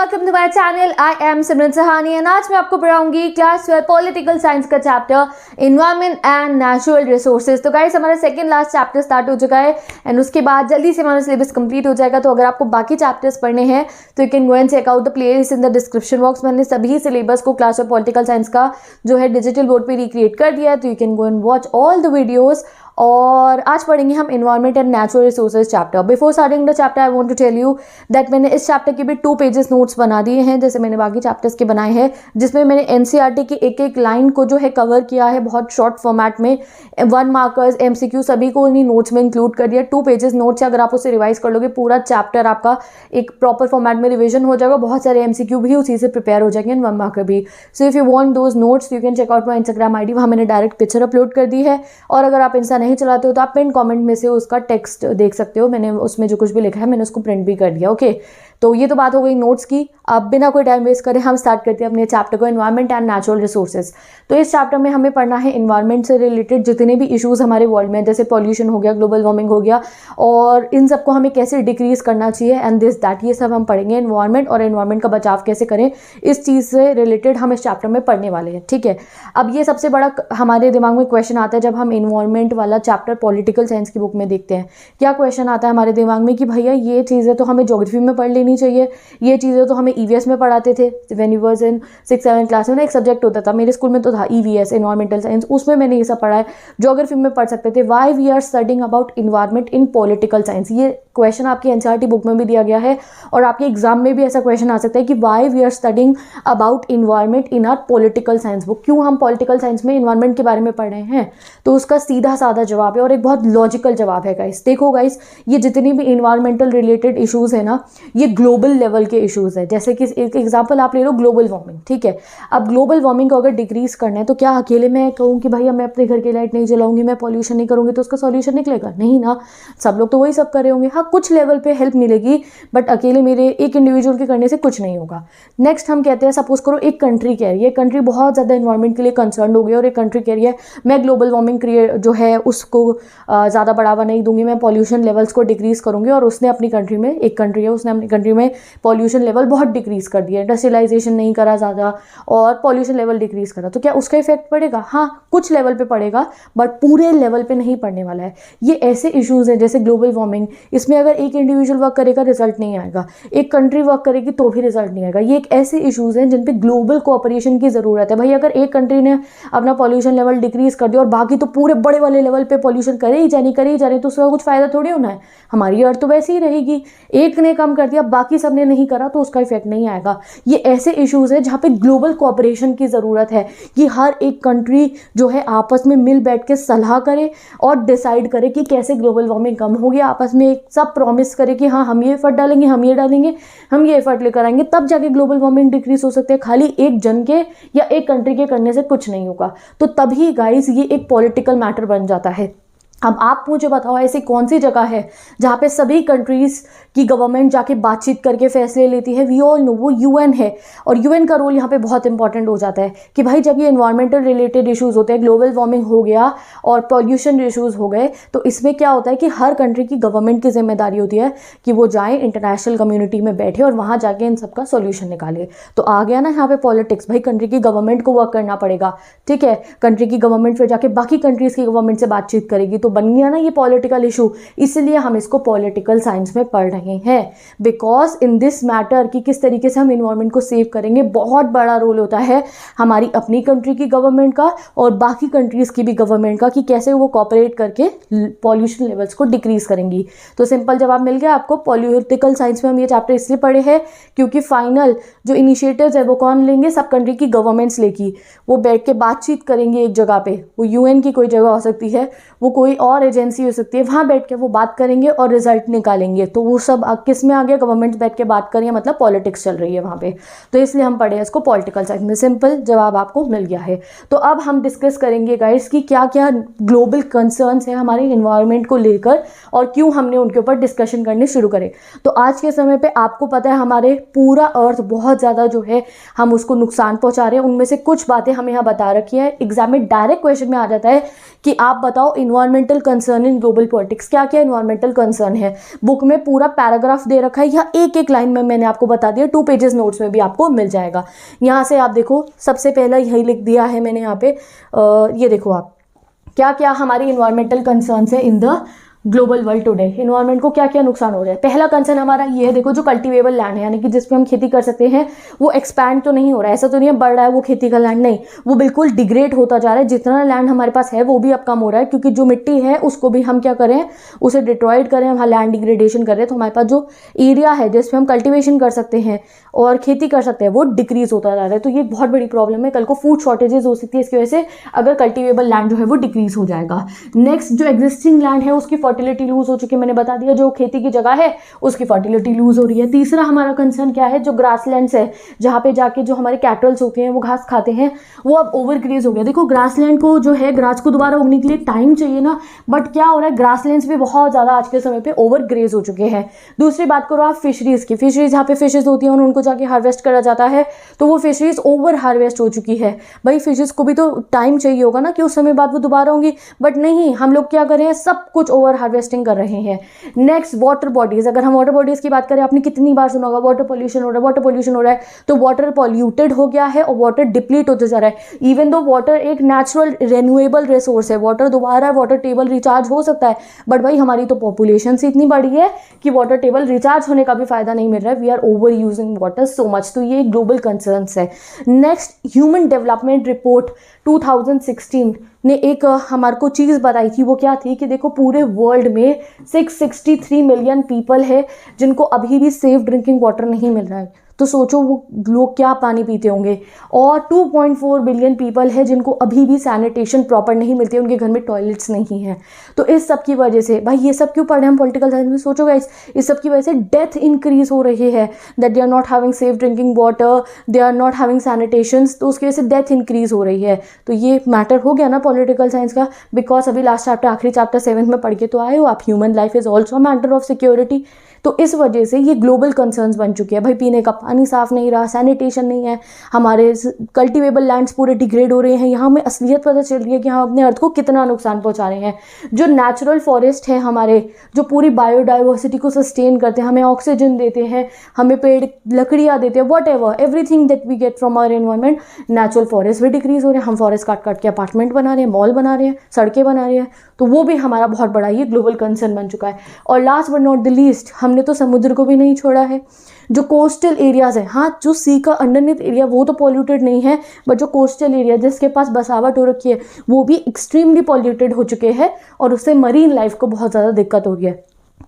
Welcome to my channel. I am Simran Sahani and आज मैं आपको पढ़ाऊंगी क्लास 12 पॉलिटिकल साइंस का chapter environment and natural resources. तो गाइस हमारा सेकंड लास्ट चैप्टर स्टार्ट हो चुका है एंड उसके बाद जल्दी से हमारा सिलेबस कंप्लीट हो जाएगा। तो अगर आपको बाकी चैप्टर्स पढ़ने हैं तो you can go and check out the playlist in the description box. मैंने सभी सिलेबस को क्लास 12 पॉलिटिकल साइंस का जो है डिजिटल बोर्ड पे रिक्रिएट कर दिया है, तो you can go and watch all the videos. और आज पढ़ेंगे हम environment and natural resources chapter. Before starting the chapter I want to tell you that मैंने इस चैप्टर के भी 2 पेजेस नोट्स बना दिए हैं, जैसे मैंने बाकी चैप्टर्स के बनाए हैं, जिसमें मैंने एनसीईआरटी की एक एक लाइन को जो है कवर किया है बहुत शॉर्ट फॉर्मेट में। 1 मार्कर्स, एमसीक्यू सभी को इन्हीं नोट्स में इंक्लूड कर दिया। 2 पेजेस नोट्स है, अगर आप उसे रिवाइज कर लोगे पूरा चैप्टर आपका एक प्रॉपर फॉर्मेट में रिविजन हो जाएगा। बहुत सारे एमसीक्यू भी उसी से प्रिपेयर हो जाएंगे एंड 1 मार्कर भी। So if you want those notes you can check out my Instagram ID, वहाँ मैंने डायरेक्ट पिक्चर अपलोड कर दी है। और अगर आप इंस्टा नहीं चलाते हो तो आप कमेंट में से उसका टेक्स्ट देख सकते हो, मैंने उसमें जो कुछ भी लिखा है मैंने उसको प्रिंट भी कर दिया। ओके, तो ये तो बात हो गई नोट्स की। अब बिना कोई टाइम वेस्ट करें हम स्टार्ट करते हैं अपने चैप्टर को, एनवायरनमेंट एंड नेचुरल रिसोर्सेज। तो इस चैप्टर में हमें पढ़ना है एनवायरनमेंट से रिलेटेड जितने भी इश्यूज हमारे वर्ल्ड में, जैसे पॉल्यूशन हो गया, ग्लोबल वार्मिंग हो गया, और इन सबको हमें कैसे डिक्रीज करना चाहिए एंड दिस दैट, ये सब हम पढ़ेंगे। एनवायरनमेंट और एनवायरनमेंट का बचाव कैसे करें, इस चीज़ से रिलेटेड हम इस चैप्टर में पढ़ने वाले हैं। ठीक है, अब ये सबसे बड़ा हमारे दिमाग में क्वेश्चन आता है जब हम एनवायरनमेंट वाला चैप्टर पॉलिटिकल साइंस की बुक में देखते हैं। क्या क्वेश्चन आता है हमारे दिमाग में कि भैया ये चीज़ें तो हमें ज्योग्राफी में पढ़ लेनी चाहिए, ये चीज़ें तो हमें ईवीएस में पढ़ाते थे when you was in 6-7 class में ना, एक सब्जेक्ट होता था मेरे स्कूल में तो था ईवीएस, एनवायरमेंटल साइंस, उसमें मैंने ये सब पढ़ा है। ज्योग्राफी में पढ़ सकते थे। Why we are studying about environment in political science, ये क्वेश्चन आपकी एनसीईआरटी बुक में भी दिया गया है और आपके एग्जाम में भी ऐसा क्वेश्चन आ सकता है कि why we are studying about environment in our political science book, क्यों हम पॉलिटिकल साइंस में एनवायरनमेंट के बारे में पढ़ रहे हैं। तो उसका सीधा साधा जवाब है और एक बहुत लॉजिकल जवाब है गाइस। देखो गाइस, ये जितनी भी एनवायरमेंटल रिलेटेड इशूज़ है ना, ये ग्लोबल लेवल के इशूज़ है। जैसे कि एक एग्जाम्पल आप ले लो ग्लोबल वार्मिंग। ठीक है, अब ग्लोबल वार्मिंग को अगर डिक्रीज करना है तो क्या अकेले मैं कहूँ कि भैया मैं अपने घर की लाइट नहीं जलाऊंगी, मैं पॉल्यूशन नहीं करूँगी तो उसका सॉल्यूशन निकलेगा? नहीं ना, सब लोग तो वही सब कर रहे होंगे। हाँ, कुछ लेवल पे हेल्प मिलेगी बट अकेले मेरे एक इंडिविजुअल के करने से कुछ नहीं होगा। नेक्स्ट हम कहते हैं, सपोज करो एक कंट्री कह रही है, कंट्री बहुत ज़्यादा एनवायरनमेंट के लिए कंसर्न हो गई और एक कंट्री कह रही है मैं ग्लोबल वार्मिंग जो है उसको ज़्यादा बढ़ावा नहीं दूंगी, मैं पॉल्यूशन लेवल्स को डिक्रीज करूँगी। और उसने अपनी कंट्री में, एक कंट्री है उसने अपनी कंट्री में पॉल्यूशन लेवल बहुत डिक्रीज कर दिया, इंडस्ट्रियलाइजेशन नहीं करा ज़्यादा और पॉल्यूशन लेवल डिक्रीज करा, तो क्या उसका इफेक्ट पड़ेगा? हाँ, कुछ लेवल पे पड़ेगा बट पूरे लेवल पे नहीं पड़ने वाला है। ये ऐसे इश्यूज़ हैं जैसे ग्लोबल वार्मिंग, इसमें अगर एक इंडिविजुअल वर्क करेगा रिजल्ट नहीं आएगा, एक कंट्री वर्क करेगी तो भी रिजल्ट नहीं आएगा। ये एक ऐसे इश्यूज़ हैं जिन पे ग्लोबल कोऑपरेशन की ज़रूरत है। भाई अगर एक कंट्री ने अपना पॉल्यूशन लेवल डिक्रीज कर दिया और बाकी तो पूरे बड़े वाले लेवल पे पॉल्यूशन करे ही जाने तो उसका कुछ फ़ायदा थोड़ी होना है। हमारी अर्थ तो वैसे ही रहेगी, एक ने कम कर दिया बाकी सब ने नहीं करा तो उसका इफेक्ट नहीं आएगा। ये ऐसे इश्यूज़ है जहाँ पे ग्लोबल कोऑपरेशन की ज़रूरत है कि हर एक कंट्री जो है आपस में मिल बैठ के सलाह करे और डिसाइड करे कि कैसे ग्लोबल वार्मिंग कम होगी। आपस में सब प्रॉमिस करे कि हाँ हम ये एफर्ट डालेंगे, हम ये डालेंगे, हम ये एफर्ट लेकर आएंगे, तब जाके ग्लोबल वार्मिंग डिक्रीज हो सकते हैं। खाली एक जन के या एक कंट्री के करने से कुछ नहीं होगा। तो तभी गाइस ये एक पॉलिटिकल मैटर बन जाता है। अब आप मुझे बताओ ऐसी कौन सी जगह है जहाँ पे सभी कंट्रीज़ की गवर्नमेंट जाके बातचीत करके फैसले लेती है? वी ऑल नो वो यूएन है और यूएन का रोल यहाँ पे बहुत इंपॉर्टेंट हो जाता है कि भाई जब ये एनवायरमेंटल रिलेटेड इश्यूज़ होते हैं, ग्लोबल वार्मिंग हो गया और पॉल्यूशन इश्यूज़ हो गए, तो इसमें क्या होता है कि हर कंट्री की गवर्नमेंट की जिम्मेदारी होती है कि वो जाए इंटरनेशनल कम्युनिटी में बैठे और वहाँ जाके इन सबका सोल्यूशन निकाले। तो आ गया ना यहाँ पे पॉलिटिक्स, भाई कंट्री की गवर्नमेंट को वर्क करना पड़ेगा। ठीक है, कंट्री की गवर्नमेंट फिर जाके बाकी कंट्रीज़ की गवर्नमेंट से बातचीत करेगी, तो बन गया ना ये पॉलिटिकल इशू। इसलिए हम इसको पॉलिटिकल साइंस में पढ़ रहे हैं, बिकॉज इन दिस मैटर कि किस तरीके से हम इन्वायरमेंट को सेव करेंगे बहुत बड़ा रोल होता है हमारी अपनी कंट्री की गवर्नमेंट का और बाकी कंट्रीज की भी गवर्नमेंट का, कि कैसे वो कॉपरेट करके पॉल्यूशन लेवल्स को डिक्रीज करेंगी। तो सिंपल जवाब मिल गया आपको। पॉलिटिकल साइंस में हम ये चैप्टर इसलिए पढ़े हैं क्योंकि फाइनल जो इनिशिएटिव्स है वो कौन लेंगे? सब कंट्री की गवर्नमेंट्स लेगी। वो बैठ के बातचीत करेंगे एक जगह पे, वो यूएन की कोई जगह हो सकती है, वो कोई और एजेंसी हो सकती है, वहाँ बैठ के वो बात करेंगे और रिजल्ट निकालेंगे। तो वो सब किस में आ गया? गवर्नमेंट्स बैठ के बात करें, मतलब पॉलिटिक्स चल रही है वहाँ पे। तो इसलिए हम पढ़े इसको पॉलिटिकल साइंस में। सिंपल जवाब आपको मिल गया है। तो अब हम डिस्कस करेंगे गाइस कि क्या क्या ग्लोबल कंसर्न्स है हमारे एनवायरनमेंट को लेकर और क्यों हमने उनके ऊपर डिस्कशन करने शुरू करे। तो आज के समय पे आपको पता है हमारे पूरा अर्थ बहुत ज़्यादा जो है हम उसको नुकसान पहुँचा रहे हैं। उनमें से कुछ बातें हमें यहाँ बता रखी है। एग्जाम में डायरेक्ट क्वेश्चन में आ जाता है कि आप बताओ environment environmental concern in global politics. क्या क्या इन्वायरमेंटल कंसर्न है, बुक में पूरा पैराग्राफ दे रखा है, या एक एक लाइन में मैंने आपको बता दिया, 2 पेजेस नोट्स में भी आपको मिल जाएगा। यहाँ से आप देखो, सबसे पहला यही लिख दिया है मैंने यहाँ पे, ये देखो आप, क्या क्या हमारी इन्वायरमेंटल कंसर्न्स है in the global world today. Environment को क्या क्या नुकसान हो रहा है। पहला कंसर्न हमारा ये है, देखो जो कल्टीवेबल लैंड है, यानी कि जिस पे हम खेती कर सकते हैं, वो एक्सपैंड तो नहीं हो रहा है, ऐसा तो नहीं है बढ़ रहा है वो खेती का लैंड, नहीं, वो बिल्कुल डिग्रेड होता जा रहा है। जितना लैंड हमारे पास है वो भी अब कम हो रहा है, क्योंकि जो मिट्टी है उसको भी हम क्या करें, उसे डिट्रॉयड करें, हम लैंड डिग्रेडेशन कर रहे हैं। तो हमारे पास जो एरिया है जिसपे हम कल्टिवेशन कर सकते हैं और खेती कर सकते हैं वो डिक्रीज होता जा रहा है। तो ये बहुत बड़ी प्रॉब्लम है, कल को फूड शॉर्टेजेस हो सकती है इसकी वजह से, अगर कल्टिवेबल लैंड जो है वो डिक्रीज हो जाएगा। नेक्स्ट, जो एग्जिस्टिंग लैंड है उसकी फर्टिलिटी लूज हो चुकी है, मैंने बता दिया, जो खेती की जगह है उसकी फर्टिलिटी लूज हो रही है। तीसरा हमारा कंसर्न क्या है, जो ग्रासलैंड्स है, जहाँ पे जाके जो हमारे कैटल्स होते हैं वो घास खाते हैं, वो अब ओवरग्रेज हो गया। देखो ग्रासलैंड को जो है, ग्रास को दोबारा उगने के लिए टाइम चाहिए ना, बट क्या हो रहा है, ग्रासलैंड्स भी बहुत ज़्यादा आज के समय पे ओवरग्रेज हो चुके हैं। दूसरी बात करो आप फिशरीज़ की, फिशरीज जहाँ पे फिशेज होती हैं उनको जाके हार्वेस्ट करा जाता है, तो वो फिशरीज ओवर हार्वेस्ट हो चुकी है। भाई फिशेज को भी तो टाइम चाहिए होगा ना कि उस समय बाद वो दोबारा होंगी, बट नहीं, हम लोग क्या कर रहे हैं, सब कुछ ओवर हार्वेस्टिंग कर रहे हैं। Next, water bodies. अगर हम वाटर बॉडीज की बात करें, आपने कितनी बार सुना होगा वाटर पोल्यूशन हो रहा है, वाटर पोल्यूशन हो रहा है, तो वाटर पॉल्यूटेड हो गया है और वाटर डिप्लीट होते जा रहा है। इवन दो वाटर एक नेचुरल रिन्यूएबल रिसोर्स है, वाटर दोबारा वाटर टेबल रिचार्ज हो सकता है, बट भाई हमारी तो पॉपुलेशन से इतनी बढ़ी है कि वाटर टेबल रिचार्ज होने का भी फायदा नहीं मिल रहा है। We are over using water so much. तो ये ग्लोबल कंसर्न्स है। नेक्स्ट, ह्यूमन डेवलपमेंट रिपोर्ट 2016 ने एक हमारे को चीज़ बताई थी, वो क्या थी कि देखो पूरे वर्ल्ड में 663 मिलियन पीपल है जिनको अभी भी सेफ ड्रिंकिंग वाटर नहीं मिल रहा है। तो सोचो वो लोग क्या पानी पीते होंगे। और 2.4 बिलियन पीपल है जिनको अभी भी सैनिटेशन प्रॉपर नहीं मिलती है, उनके घर में टॉयलेट्स नहीं है। तो इस सब की वजह से, भाई ये सब क्यों पढ़े हम पॉलिटिकल साइंस में, सोचो गाइस, इस सब की वजह से डेथ इंक्रीज हो रही है, that they are not having safe drinking water, they are not having sanitation, तो उसकी वजह से डेथ इंक्रीज हो रही है। तो ये मैटर हो गया ना पॉलिटिकल साइंस का, बिकॉज अभी लास्ट चैप्टर, आखिरी चैप्टर 7th में पढ़ के तो आए हो आप, human life is also matter of security. तो इस वजह से ये ग्लोबल कंसर्न्स बन चुके हैं। भाई पीने का पानी साफ नहीं रहा, सैनिटेशन नहीं है, हमारे कल्टीवेबल लैंड्स पूरे डिग्रेड हो रहे हैं। यहाँ हमें असलियत पता चल रही है कि हम अपने अर्थ को कितना नुकसान पहुँचा रहे हैं। जो नेचुरल फॉरेस्ट है हमारे, जो पूरी बायोडाइवर्सिटी को सस्टेन करते हैं, हमें ऑक्सीजन देते हैं, हमें पेड़ लकड़ियाँ देते हैं, whatever everything that we get from our environment, natural forest भी डिक्रीज हो रहे हैं। हम फॉरेस्ट काट काट के अपार्टमेंट बना रहे हैं, मॉल बना रहे हैं, सड़कें बना रहे हैं, तो वो भी हमारा बहुत बड़ा ये ग्लोबल कंसर्न बन चुका है। और last but not the least, हमने तो समुद्र को भी नहीं छोड़ा है। जो कोस्टल एरियाज है, हाँ जो सी का अंडरनीथ एरिया वो तो पॉल्यूटेड नहीं है, बट जो कोस्टल एरिया जिसके पास बसावट हो रखी है वो भी एक्सट्रीमली पॉल्यूटेड हो चुके हैं और उससे मरीन लाइफ को बहुत ज़्यादा दिक्कत हो रही है।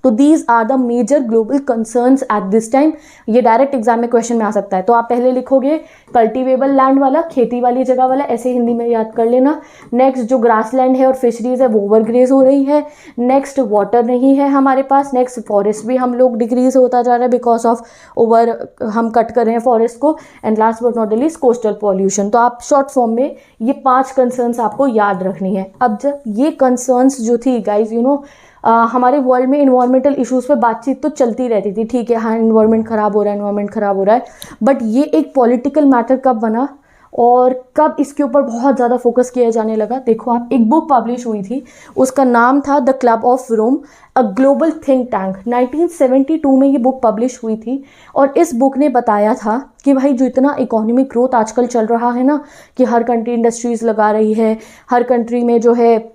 तो these are the major global concerns at this time. ये डायरेक्ट एग्जाम में क्वेश्चन में आ सकता है। तो आप पहले लिखोगे कल्टीवेबल लैंड वाला, खेती वाली जगह वाला, ऐसे हिंदी में याद कर लेना। नेक्स्ट, जो ग्रास लैंड है और फिशरीज है वो ओवरग्रेज हो रही है। नेक्स्ट, वाटर नहीं है हमारे पास। नेक्स्ट, फॉरेस्ट भी हम लोग डिक्रीज होता जा रहा है बिकॉज ऑफ ओवर, हम कट कर रहे हैं फॉरेस्ट को। And last but not the least, coastal pollution. तो आप शॉर्ट फॉर्म में ये 5 कंसर्न्स आपको याद रखनी है। अब जब ये कंसर्न्स जो थी गाइज, यू नो, हमारे वर्ल्ड में इन्वायरमेंटल इश्यूज़ पे बातचीत तो चलती रहती थी, ठीक है, हाँ इन्वायरमेंट ख़राब हो रहा है, इन्वायरमेंट ख़राब हो रहा है, बट ये एक पॉलिटिकल मैटर कब बना और कब इसके ऊपर बहुत ज़्यादा फोकस किया जाने लगा। देखो आप, एक बुक पब्लिश हुई थी, उसका नाम था the club of Rome, a global think tank. 1972 में ये बुक पब्लिश हुई थी और इस बुक ने बताया था कि भाई जो इतना इकोनॉमिक ग्रोथ आजकल चल रहा है ना, कि हर कंट्री इंडस्ट्रीज़ लगा रही है, हर कंट्री में जो है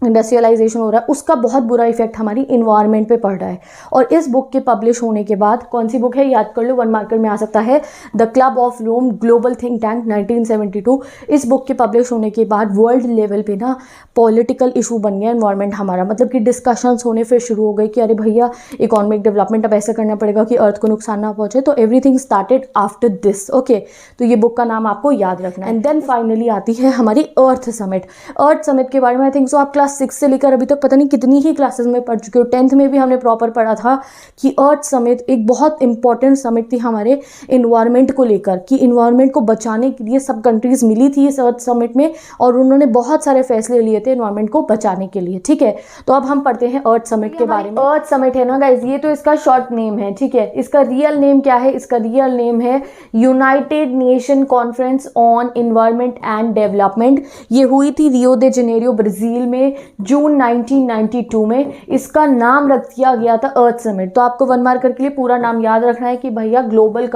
इंडस्ट्रियलाइजेशन हो रहा है, उसका बहुत बुरा इफेक्ट हमारी इन्वायरमेंट पे पड़ रहा है। और इस बुक के पब्लिश होने के बाद, कौन सी बुक है याद कर लो, 1 मार्कर में आ सकता है, the club of Rome global think tank 1972। इस बुक के पब्लिश होने के बाद वर्ल्ड लेवल पे ना पॉलिटिकल इशू बन गया इन्वायरमेंट हमारा, मतलब कि डिस्कशंस होने फिर शुरू हो गए कि अरे भैया इकोनॉमिक डेवलपमेंट अब ऐसा करना पड़ेगा कि अर्थ को नुकसान ना पहुंचे। तो everything started after this. Okay, तो ये बुक का नाम आपको याद रखना है। एंड देन फाइनली आती है हमारी अर्थ समिट। अर्थ समिट के बारे में आई थिंक सो आप क्लास 6 से लेकर अभी तक पता नहीं कितनी ही क्लासेस में पढ़ चुके हो। 10th में भी हमने प्रॉपर पढ़ा था कि अर्थ समिट एक बहुत इंपॉर्टेंट समिट थी हमारे इन्वायरमेंट को लेकर, कि इन्वायरमेंट को बचाने के लिए सब कंट्रीज मिली थी इस अर्थ समिट में और उन्होंने बहुत सारे फैसले लिए थे इन्वायरमेंट को बचाने के लिए। ठीक है, तो अब हम पढ़ते हैं अर्थ समिट के बारे में। अर्थ समिट है ना गाइज, ये तो इसका शॉर्ट नेम है, ठीक है। इसका रियल नेम क्या है? इसका रियल नेम है United nation conference on environment and development. ये हुई थी रियो दे जनेरियो, ब्राजील में जून 1992 में। इसका नाम रख दिया गया था अर्थ समिट। तो आपको 1 मार्कर के लिए पूरा नाम याद रखना है कि भैया ग्लोबल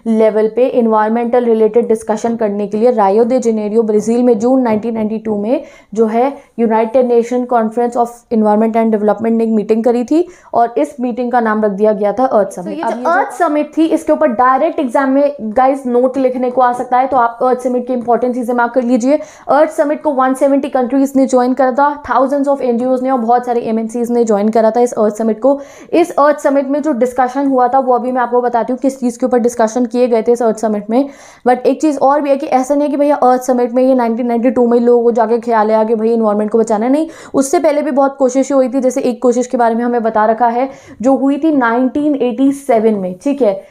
लेवल पे इन्वायरमेंटल रिलेटेड डिस्कशन करने के लिए रायो दे जेनेरियो ब्राज़ील में जून 1992 में जो है United nation conference of environment and development ने एक मीटिंग करी थी और इस मीटिंग का नाम रख दिया गया था अर्थ समिट। तो ये जो अर्थ समिट थी इसके ऊपर डायरेक्ट एग्जाम में गाइस नोट लिखने को आ सकता है, तो आप अर्थ समिट की इंपॉर्टेंट चीजें मार्क कर लीजिए। अर्थ समिट को 170 कंट्रीज ने ज्वाइन करा था, थाउजेंड्स ऑफ एनजीओज ने और बहुत सारे एमएनसीज ने ज्वाइन करा था इस अर्थ समिट को। इस अर्थ समिट में जो डिस्कशन हुआ था वो अभी मैं आपको बताती हूँ किस चीज के ऊपर डिस्कशन किए गए थे इस अर्थ समिट में। बट एक चीज और भी है कि ऐसा नहीं है कि भैया अर्थ समिट में ये 1992 में लोगों को जाके ख्याल आया कि भाई इन्वायरमेंट को बचाना, नहीं, उससे पहले भी बहुत कोशिशें हुई थी। जैसे एक कोशिश के बारे में हमें बता रखा है जो हुई थी 1987 में, ठीक है,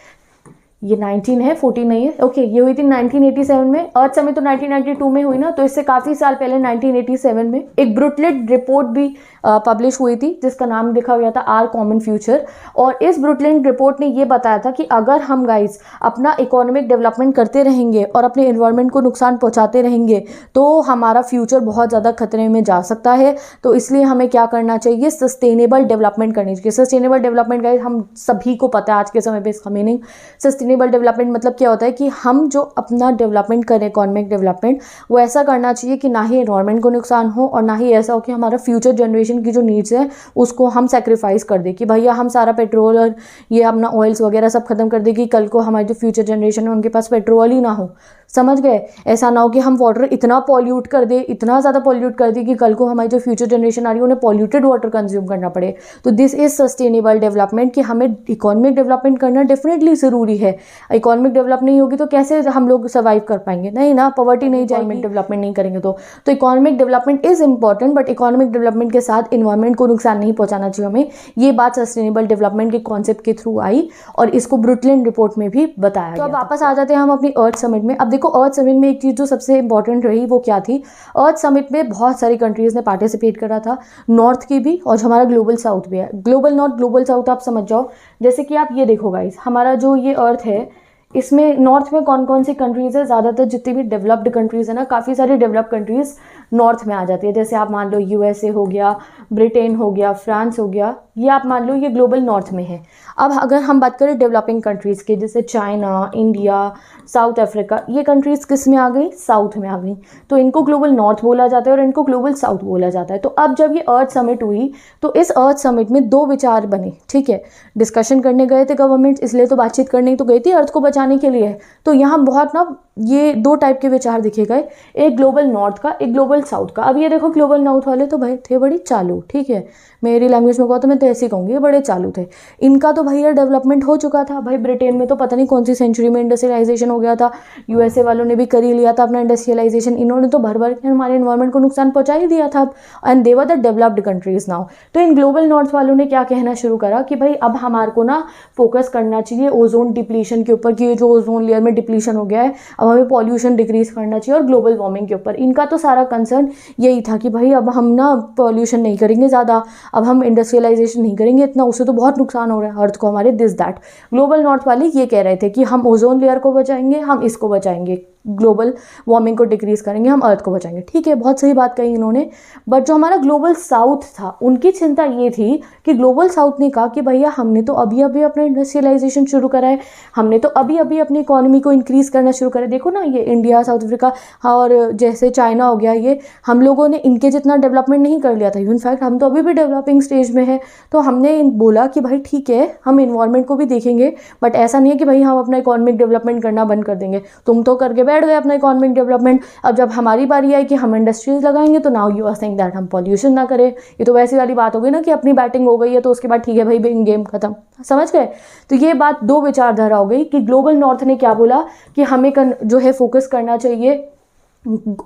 ये 19 है 14 नहीं है, ओके, ये हुई थी 1987 में। अर्थ समिट तो 1992 में हुई ना, तो इससे काफी साल पहले 1987 में एक ब्रुटलेट रिपोर्ट भी पब्लिश हुई थी जिसका नाम लिखा गया था आर कॉमन फ्यूचर। और इस ब्रुटलेट रिपोर्ट ने ये बताया था कि अगर हम गाइस अपना इकोनॉमिक डेवलपमेंट करते रहेंगे और अपने एनवायरनमेंट को नुकसान पहुंचाते रहेंगे तो हमारा फ्यूचर बहुत ज़्यादा खतरे में जा सकता है। तो इसलिए हमें क्या करना चाहिए, सस्टेनेबल डेवलपमेंट करनी चाहिए। सस्टेनेबल डेवलपमेंट गाइस हम सभी को पता है आज के समय पे इसका मीनिंग। सस्टेनेबल डेवलपमेंट मतलब क्या होता है कि हम जो अपना डेवलपमेंट करें, इकोनॉमिक डेवलपमेंट, वो ऐसा करना चाहिए कि ना ही एनवायरनमेंट को नुकसान हो और ना ही ऐसा हो कि हमारा फ्यूचर जनरेशन की जो नीड्स है उसको हम सेक्रीफाइस कर दे कि भैया हम सारा पेट्रोल और ये अपना ऑयल्स वगैरह सब खत्म कर दे कि कल को हमारी जो फ्यूचर जनरेशन है उनके पास पेट्रोल ही ना हो। समझ गए? ऐसा ना हो कि हम वाटर इतना पॉल्यूट कर दे, इतना ज़्यादा पॉल्यूट कर दे कि कल को हमारी जो फ्यूचर जनरेशन आ रही है उन्हें पॉल्यूटेड वाटर कंज्यूम करना पड़े। तो दिस इज सस्टेनेबल डेवलपमेंट कि हमें इकोनॉमिक डेवलपमेंट करना डेफिनेटली ज़रूरी है। इकोनॉमिक डेवलप नहीं होगी तो कैसे हम लोग सर्वाइव कर पाएंगे? नहीं ना, पॉवर्टी नहीं जाएगी डेवलपमेंट नहीं करेंगे तो economic development is important, but economic development के साथ इन्वायरमेंट को नुकसान नहीं पहुंचाना चाहिए हमें। ये बात सस्टेनेबल डेवलपमेंट के कॉन्सेप्ट के थ्रू आई और इसको ब्रुटलेट रिपोर्ट में भी बताया गया। तो अब वापस आ जाते हैं हम अपनी अर्थ समिट में। अब देखो अर्थ समिट में एक चीज़ जो सबसे इंपॉर्टेंट रही वो क्या थी, अर्थ समिट में बहुत सारी कंट्रीज़ ने पार्टिसिपेट करा था, नॉर्थ की भी और हमारा ग्लोबल साउथ भी है। ग्लोबल नॉर्थ ग्लोबल साउथ आप समझ जाओ। जैसे कि आप ये देखो गाइस, हमारा जो ये अर्थ है इसमें नॉर्थ में कौन कौन सी कंट्रीज़ है, ज़्यादातर जितनी भी डेवलप्ड कंट्रीज़ है ना, काफ़ी सारी डेवलप्ड कंट्रीज़ नॉर्थ में आ जाती है। जैसे आप मान लो यूएसए हो गया, ब्रिटेन हो गया, फ्रांस हो गया, ये आप मान लो ये ग्लोबल नॉर्थ में है। अब अगर हम बात करें डेवलपिंग कंट्रीज़ की, जैसे चाइना, इंडिया, साउथ अफ्रीका, ये कंट्रीज़ किस में आ गई? साउथ में आ गई। तो इनको ग्लोबल नॉर्थ बोला जाता है और इनको ग्लोबल साउथ बोला जाता है। तो अब जब ये अर्थ समिट हुई तो इस अर्थ समिट में दो विचार बने, ठीक है। डिस्कशन करने गए थे गवर्नमेंट, इसलिए तो बातचीत करने तो गई थी अर्थ को बचाने के लिए। तो यहाँ बहुत ना ये दो टाइप के विचार दिखे गए, एक ग्लोबल नॉर्थ का, एक ग्लोबल साउथ का। अब ये देखो ग्लोबल नॉर्थ वाले तो भाई थे बड़ी चालू, ठीक है, मेरी लैंग्वेज में कहो तो मैं तो ऐसे ही कहूँगी, बड़े चालू थे। इनका तो भैया डेवलपमेंट हो चुका था। भाई ब्रिटेन में तो पता नहीं कौन सी सेंचुरी में इंडस्ट्रियलाइजेशन हो गया था, यूएसए वालों ने भी कर ही लिया था अपना इंडस्ट्रियलाइजेशन। इन्होंने तो भर भर के हमारे एनवायरनमेंट को नुकसान पहुंचा ही दिया था and they were the developed countries now. तो इन ग्लोबल नॉर्थ वालों ने क्या कहना शुरू करा कि भाई अब हमारे को ना फोकस करना चाहिए ओजोन डिप्लीशन के ऊपर, कि ये जो ओजोन लेयर में डिप्लीशन हो गया है, अब हमें पॉल्यूशन डिक्रीज करना चाहिए, और ग्लोबल वार्मिंग के ऊपर। इनका तो सारा कंसर्न यही था कि भाई अब हम ना पॉल्यूशन नहीं करेंगे ज़्यादा, अब हम इंडस्ट्रियलाइजेशन नहीं करेंगे इतना, उससे तो बहुत नुकसान हो रहा है अर्थ को हमारे, दिस दैट। ग्लोबल नॉर्थ वाले ये कह रहे थे कि हम ओजोन लेयर को बचाएंगे, हम इसको बचाएंगे, ग्लोबल वार्मिंग को डिक्रीज करेंगे, हम अर्थ को बचाएंगे। ठीक है, बहुत सही बात कही इन्होंने। बट जो हमारा ग्लोबल साउथ था उनकी चिंता ये थी कि ग्लोबल साउथ ने कहा कि भैया हमने तो अभी अभी अपना इंडस्ट्रियलाइजेशन शुरू करा है, हमने तो अभी अभी अपनी इकोनॉमी को इंक्रीज करना शुरू करा है। देखो ना ये इंडिया, साउथ अफ्रीका और जैसे चाइना हो गया, ये हम लोगों ने इनके जितना डेवलपमेंट नहीं कर लिया था। इनफैक्ट हम तो अभी भी डेवलपिंग स्टेज में है। तो हमने बोला कि भाई ठीक है, हम इन्वायरमेंट को भी देखेंगे, बट ऐसा नहीं है कि भाई हम अपना इकोनॉमिक डेवलपमेंट करना बंद कर देंगे। तुम तो करके बैठ गए अपना इकोनॉमिक डेवलपमेंट, अब जब हमारी बारी आई कि हम इंडस्ट्रीज लगाएंगे तो now you are saying that हम पॉल्यूशन ना करें। ये तो वैसी वाली बात हो गई ना कि अपनी बैटिंग हो गई है तो उसके बाद ठीक है भाई गेम खत्म, समझ गए। तो ये बात दो विचारधारा हो गई कि ग्लोबल नॉर्थ ने क्या बोला कि हमें जो है फोकस करना चाहिए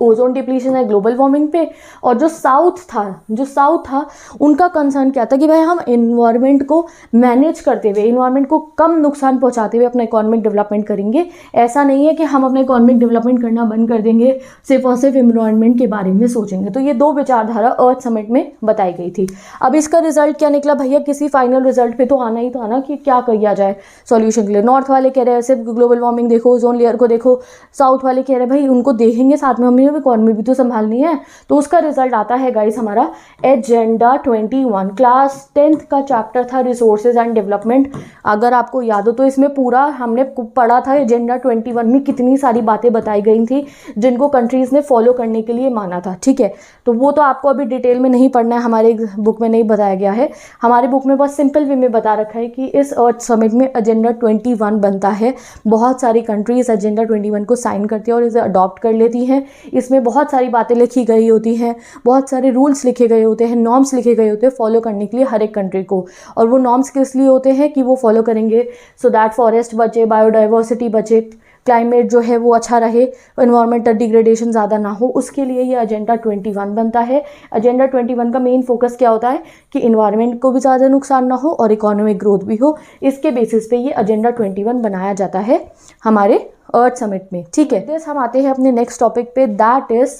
ओजोन डिप्लीशन है, ग्लोबल वार्मिंग पे, और जो साउथ था उनका कंसर्न क्या था कि भाई हम इन्वायरमेंट को मैनेज करते हुए, इन्वायरमेंट को कम नुकसान पहुंचाते हुए अपना इकोनॉमिक डेवलपमेंट करेंगे। ऐसा नहीं है कि हम अपना इकोनॉमिक डेवलपमेंट करना बंद कर देंगे, सिर्फ और सिर्फ इन्वायरमेंट के बारे में सोचेंगे। तो ये दो विचारधारा अर्थ समिट में बताई गई थी। अब इसका रिजल्ट क्या निकला भैया, किसी फाइनल रिजल्ट पे तो आना ही था ना कि क्या किया जाए सॉल्यूशन के लिए। नॉर्थ वाले कह रहे हैं सिर्फ ग्लोबल वार्मिंग देखो, ओजोन लेयर को देखो, साउथ वाले कह रहे हैं भाई उनको देखेंगे साथ में हमें इकोनॉमी भी तो संभालनी है। तो उसका रिजल्ट आता है गाइस हमारा एजेंडा 21। क्लास 10th का चैप्टर था रिसोर्सेज एंड डेवलपमेंट। अगर आपको याद हो तो इसमें पूरा हमने पढ़ा था एजेंडा 21 में कितनी सारी बातें बताई गई थी जिनको कंट्रीज़ ने फॉलो करने के लिए माना था, ठीक है। तो वो तो आपको अभी डिटेल में नहीं पढ़ना है, हमारे बुक में नहीं बताया गया है। हमारे बुक में बस सिंपल वे में बता रखा है कि इस अर्थ समिट में एजेंडा 21 बनता है। बहुत सारी कंट्रीज एजेंडा 21 को साइन करती है और इसे अडॉप्ट कर लेती हैं। इसमें बहुत सारी बातें लिखी गई होती हैं, बहुत सारे रूल्स लिखे गए होते हैं, नॉर्म्स लिखे गए होते हैं फॉलो करने के लिए हर एक कंट्री को। और वो नॉर्म्स किस लिए होते हैं कि वो फॉलो करेंगे सो दैट फॉरेस्ट बचे, बायोडाइवर्सिटी बचे, क्लाइमेट जो है वो अच्छा रहे, एनवायरमेंटल डिग्रेडेशन ज़्यादा ना हो, उसके लिए ये एजेंडा 21 बनता है। एजेंडा 21 का मेन फोकस क्या होता है कि एनवायरमेंट को भी ज़्यादा नुकसान ना हो और इकोनॉमिक ग्रोथ भी हो। इसके बेसिस पे ये एजेंडा 21 बनाया जाता है हमारे अर्थ समिट में, ठीक है। दिस हम आते हैं अपने नेक्स्ट टॉपिक पे, that is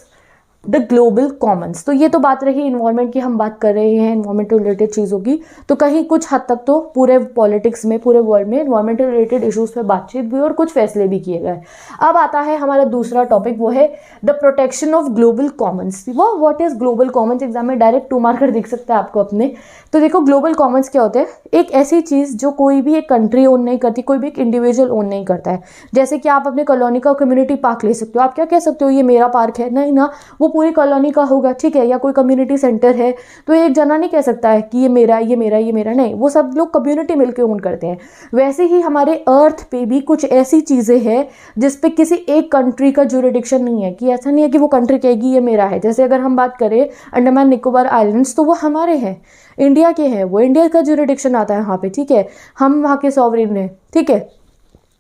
the global Commons. तो ये तो बात रही इन्वायरमेंट की, हम बात कर रहे हैं इन्वायरमेंट रिलेटेड चीज़ों की। तो कहीं कुछ हद तक तो पूरे पॉलिटिक्स में, पूरे वर्ल्ड में इन्वायरमेंट रिलेटेड इश्यूज़ पे बातचीत भी और कुछ फैसले भी किए गए। अब आता है हमारा दूसरा टॉपिक, वो है the protection of global commons. वो what is global commons, exam में डायरेक्ट 2 मार्कर दिख सकता है आपको अपने। तो देखो ग्लोबल कॉमन्स क्या होते हैं, एक ऐसी चीज़ जो कोई भी एक कंट्री ओन नहीं करती, कोई भी एक इंडिविजुअल ओन नहीं करता है। जैसे कि आप अपने कॉलोनी का कम्युनिटी पार्क ले सकते हो, आप क्या कह सकते हो ये मेरा पार्क है, नहीं ना, वो पूरी कॉलोनी का होगा, ठीक है। या कोई कम्युनिटी सेंटर है तो एक जना नहीं कह सकता है कि ये मेरा, ये मेरा, ये मेरा, नहीं, वो सब लोग कम्युनिटी मिलकर ओन करते हैं। वैसे ही हमारे अर्थ पे भी कुछ ऐसी चीज़ें हैं जिस पे किसी एक कंट्री का ज्यूरिडिक्शन नहीं है, कि ऐसा नहीं है कि वो कंट्री कहेगी ये मेरा है। जैसे अगर हम बात करें अंडमान निकोबार आइलैंड्स, तो वो हमारे हैं, इंडिया के हैं, वो इंडिया का ज्यूरिडिक्शन आता है वहाँ पे, ठीक है, हम वहाँ के सॉवरेन हैं, ठीक है।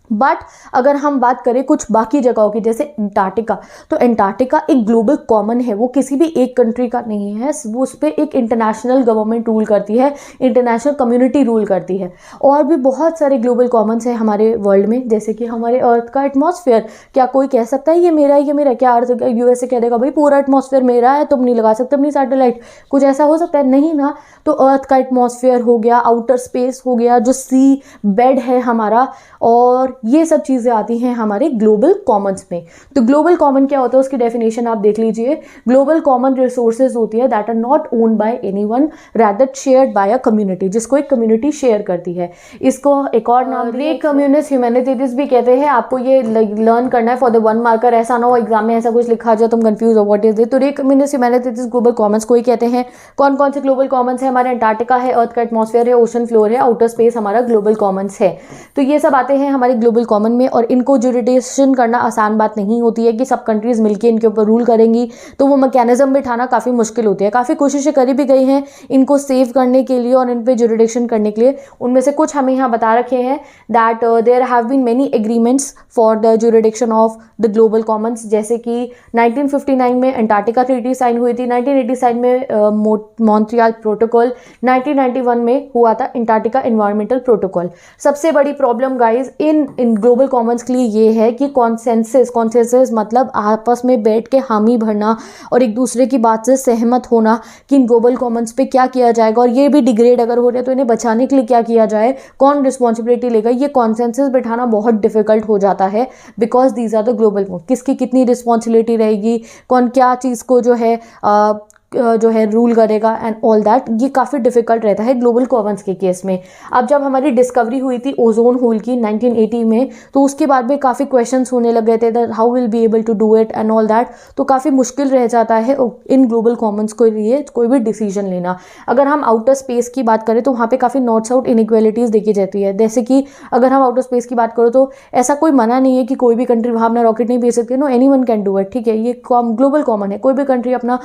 बट अगर हम बात करें कुछ बाकी जगहों की, जैसे अंटार्कटिका, तो अंटार्कटिका एक ग्लोबल कॉमन है, वो किसी भी एक कंट्री का नहीं है, वो उस पर एक इंटरनेशनल गवर्नमेंट रूल करती है, इंटरनेशनल कम्युनिटी रूल करती है। और भी बहुत सारे ग्लोबल कॉमन्स हैं हमारे वर्ल्ड में, जैसे कि हमारे अर्थ का एटमॉस्फेयर। क्या कोई कह सकता है ये मेरा है, ये मेरा है? क्या अर्थ यूएसए कह देगा भाई पूरा एटमॉस्फेयर मेरा है, तुम नहीं लगा सकते अपनी सैटेलाइट? कुछ ऐसा हो सकता है? नहीं ना। तो अर्थ का एटमॉस्फेयर हो गया, आउटर स्पेस हो गया, जो सी बेड है हमारा, और ये सब चीज़ें आती हैं हमारे ग्लोबल कॉमन्स में। तो ग्लोबल कॉमन क्या होता है, उसकी डेफिनेशन आप देख लीजिए। ग्लोबल कॉमन रिसोर्सेज होती है that are not owned by anyone, rather shared by a community, जिसको एक कम्युनिटी शेयर करती है। इसको एक और नाम ग्रेट कम्युनिस्ट ह्यूमैनिटीज भी कहते हैं। आपको ये लर्न करना है फॉर द 1 मार्कर, ऐसा ना हो एग्जाम में ऐसा कुछ लिखा जाए तुम कंफ्यूज हो व्हाट इज इट। तो रे कम्युनिस्ट ह्यूमैनिटीज ग्लोबल कॉमन्स को ही कहते हैं। कौन कौन से ग्लोबल कॉमन्स है हमारे? अंटार्कटिका है, अर्थ का एटमॉस्फेयर है, ओशन फ्लोर है, आउटर स्पेस हमारा ग्लोबल कॉमन्स है। तो ये सब आते हैं हमारे ग्लोबल कॉमन में, और इनको ज्यूरिडिक्शन करना आसान बात नहीं होती है कि सब कंट्रीज मिलके इनके ऊपर रूल करेंगी, तो वो मैकेनिज्म बिठाना काफ़ी मुश्किल होती है। काफ़ी कोशिशें करी भी गई हैं इनको सेव करने के लिए और इन पे ज्यूरिडिक्शन करने के लिए। उनमें से कुछ हमें यहाँ बता रखे हैं that there have been many agreements for the jurisdiction of the global commons. जैसे कि 1959 में अंटार्कटिका ट्रीटी साइन हुई थी, 1987 में मॉन्ट्रियल प्रोटोकॉल, 1991 में हुआ था अंटार्कटिका एनवायरमेंटल प्रोटोकॉल। सबसे बड़ी problem guys in global Commons के लिए ये है कि कॉन्सेंसस मतलब आपस में बैठ के हामी भरना और एक दूसरे की बात से सहमत होना कि इन ग्लोबल कॉमन्स पे क्या किया जाएगा, और ये भी डिग्रेड अगर हो रहे हैं तो इन्हें बचाने के लिए क्या किया जाए, कौन रिस्पॉन्सिबिलिटी लेगा, ये कॉन्सेंसस बिठाना बहुत डिफिकल्ट हो जाता है। Because these are the global, किसकी कितनी रिस्पॉन्सिबिलिटी रहेगी, कौन क्या चीज़ को जो है रूल करेगा एंड ऑल दैट, ये काफ़ी डिफिकल्ट रहता है ग्लोबल कॉमन्स के केस में। अब जब हमारी डिस्कवरी हुई थी ओजोन होल की 1980 में, तो उसके बाद भी काफ़ी क्वेश्चंस होने लग गए थे that how will be able to do it and all that. तो काफ़ी मुश्किल रह जाता है इन ग्लोबल कॉमन्स के लिए कोई भी डिसीजन लेना। अगर हम आउटर स्पेस की बात करें तो वहाँ पर काफ़ी नॉर्थ साउथ इनइक्वालिटीज़ देखी जाती है। जैसे कि अगर हम आउटर स्पेस की बात करो तो ऐसा कोई मना नहीं है कि कोई भी कंट्री वहाँ अपना रॉकेट नहीं भेज सकती है, no anyone can do it, ठीक है। ये ग्लोबल कॉमन है, कोई भी कंट्री अपना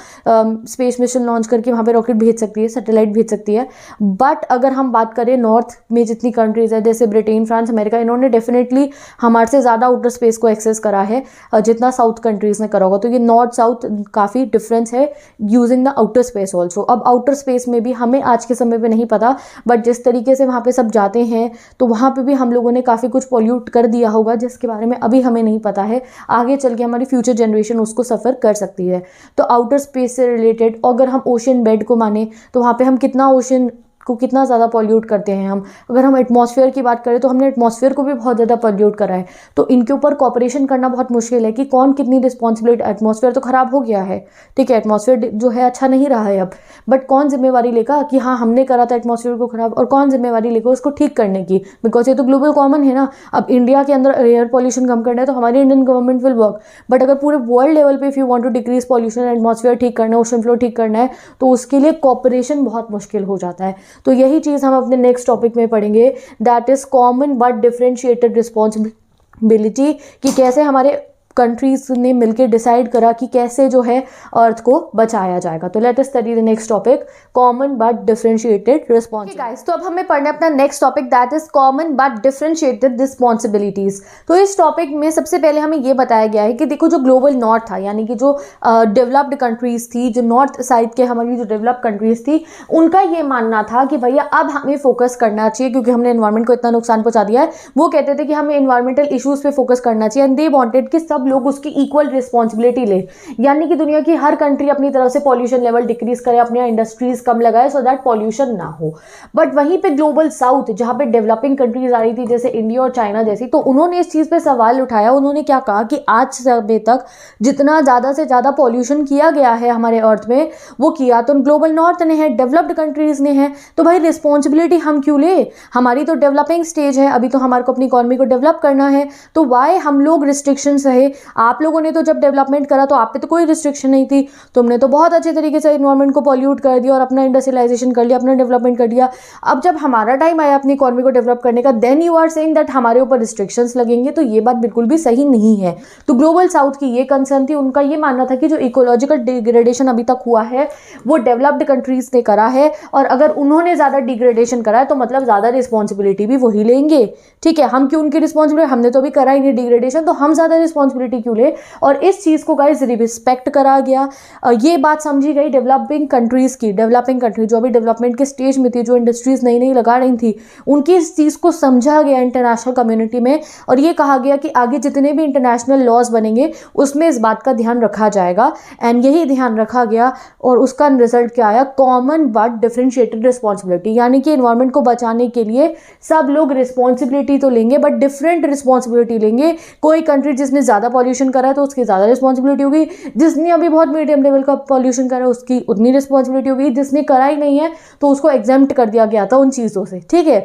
स्पेस मिशन लॉन्च करके वहाँ पे रॉकेट भेज सकती है, सैटेलाइट भेज सकती है। बट अगर हम बात करें नॉर्थ में जितनी कंट्रीज़ है जैसे ब्रिटेन, फ्रांस, अमेरिका, इन्होंने डेफिनेटली हमारे से ज़्यादा आउटर स्पेस को एक्सेस करा है जितना साउथ कंट्रीज़ ने करा होगा। तो ये नॉर्थ साउथ काफ़ी डिफरेंस है using the outer space also. अब आउटर स्पेस में भी हमें आज के समय पर नहीं पता, बट जिस तरीके से वहाँ पर सब जाते हैं तो वहाँ पर भी हम लोगों ने काफ़ी कुछ पॉल्यूट कर दिया होगा जिसके बारे में अभी हमें नहीं पता है। आगे चल के हमारी फ्यूचर जनरेशन उसको सफ़र कर सकती है। तो आउटर स्पेस से रिलेटेड अगर हम ओशन बेड को माने तो वहाँ पे हम कितना ओशन को कितना ज़्यादा पॉल्यूट करते हैं हम। अगर हम एटमॉस्फेयर की बात करें तो हमने एटमॉस्फेयर को भी बहुत ज़्यादा पॉल्यूट करा है। तो इनके ऊपर कॉपरेशन करना बहुत मुश्किल है कि कौन कितनी रिस्पॉन्सिबिलिटी। एटमॉस्फेयर तो ख़राब हो गया है, ठीक है, एटमॉस्फेयर जो है अच्छा नहीं रहा है अब, बट कौन जिम्मेवारी लेगा कि हाँ हमने करा था एटमॉस्फेयर को ख़राब, और कौन जिम्मेवारी लेगा उसको ठीक करने की, बिकॉज ये तो ग्लोबल कॉमन है ना। अब इंडिया के अंदर एयर पॉल्यूशन कम करना है तो हमारी Indian government will work, but अगर पूरे वर्ल्ड लेवल पे if you want to decrease pollution, atmosphere ठीक करना है, ओशन फ्लो ठीक करना है, तो उसके लिए कॉपरेशन बहुत मुश्किल हो जाता है। तो यही चीज़ हम अपने नेक्स्ट टॉपिक में पढ़ेंगे, that is common but differentiated responsibility, कि कैसे हमारे कंट्रीज ने मिलकर डिसाइड करा कि कैसे जो है अर्थ को बचाया जाएगा। तो let us study the next topic, common but differentiated responsibilities. Guys, तो अब हमें पढ़ना है अपना next topic, that is common but differentiated responsibilities. तो इस टॉपिक में सबसे पहले हमें ये बताया गया है कि देखो जो ग्लोबल नॉर्थ था, यानी कि जो डेवलप्ड कंट्रीज थी, जो नॉर्थ साइड के हमारी जो डेवलप्ड कंट्रीज थी, उनका ये मानना था कि भैया अब हमें फोकस करना चाहिए क्योंकि हमने एनवायरमेंट को इतना नुकसान पहुंचा दिया है। वो कहते थे कि हमें एनवायरमेंटल इश्यूज पे फोकस करना चाहिए, एंड दे वांटेड कि सब लोग उसकी इक्वल रिस्पॉन्सिबिलिटी ले, यानी कि दुनिया की हर कंट्री अपनी तरफ से पॉल्यूशन लेवल डिक्रीज करे, अपने इंडस्ट्रीज कम लगाए, सो दैट पॉल्यूशन ना हो। बट वहीं पे ग्लोबल साउथ, जहां पे डेवलपिंग कंट्रीज आ रही थी जैसे इंडिया और चाइना जैसी, तो उन्होंने इस चीज पे सवाल उठाया। उन्होंने क्या कहा कि आज समय तक जितना ज्यादा से ज्यादा पॉल्यूशन किया गया है हमारे अर्थ में, वो किया तो ग्लोबल नॉर्थ ने है, डेवलप्ड कंट्रीज ने है, तो भाई रिस्पॉन्सिबिलिटी हम क्यों ले? हमारी तो डेवलपिंग स्टेज है, अभी तो हमारे को अपनी इकोनॉमी को डेवलप करना है, तो वाई हम लोग रिस्ट्रिक्शंस रहे? आप लोगों ने तो जब डेवलपमेंट करा तो आप पे तो कोई रिस्ट्रिक्शन नहीं थी, तुमने तो बहुत अच्छे तरीके से एनवायरमेंट को पॉल्यूट कर दिया और अपना इंडस्ट्रियलाइजेशन कर लिया, अपना डेवलपमेंट कर दिया। अब जब हमारा टाइम आया अपनी इकोनॉमी को डेवलप करने का, then you are saying that हमारे ऊपर रिस्ट्रिक्शंस लगेंगे, तो ये बात बिल्कुल भी सही नहीं है। तो ग्लोबल साउथ की ये कंसर्न थी, उनका ये मानना था कि जो इकोलॉजिकल डिग्रेडेशन अभी तक हुआ है वो डेवलप्ड कंट्रीज ने करा है, और अगर उन्होंने ज़्यादा डिग्रेडेशन करा है तो मतलब ज़्यादा रिस्पॉन्सिबिलिटी भी वही लेंगे। ठीक है, हम क्यों उनकी रिस्पॉन्सिबिलिटी, हमने तो अभी करा ही नहीं डिग्रेडेशन, तो हम ज़्यादा रिस्पॉन्सिबिलिटी क्यों ले? और इस चीज़ को गाइस रिस्पेक्ट करा गया। ये बात समझी गई डेवलपिंग कंट्रीज़ की। डेवलपिंग कंट्री जो अभी डेवलपमेंट के स्टेज में थी, जो इंडस्ट्रीज़ नई नई लगा रही थी, उनकी इस चीज़ को समझा गया इंटरनेशनल कम्युनिटी में, और ये कहा गया कि आगे जितने भी इंटरनेशनल लॉज बनेंगे उसमें इस बात का ध्यान रखा जाएगा, एंड यही ध्यान रखा गया। और उसका रिजल्ट क्या आया? कॉमन बट डिफरेंशिएटेड रिस्पॉन्सिबिलिटी, यानी कि एनवायरमेंट को बचाने के लिए सब लोग रिस्पॉन्सिबिलिटी तो लेंगे बट डिफरेंट रिस्पॉन्सिबिलिटी लेंगे। कोई कंट्री जिसने ज़्यादा पॉल्यूशन करा है तो उसकी ज़्यादा रिस्पॉन्सिबिलिटी होगी, जिसने अभी बहुत मीडियम लेवल का पॉल्यूशन करा है उसकी उतनी रिस्पॉन्सिबिलिटी होगी, जिसने करा ही नहीं है तो उसको एग्जेम्प्ट कर दिया गया था उन चीज़ों से। ठीक है,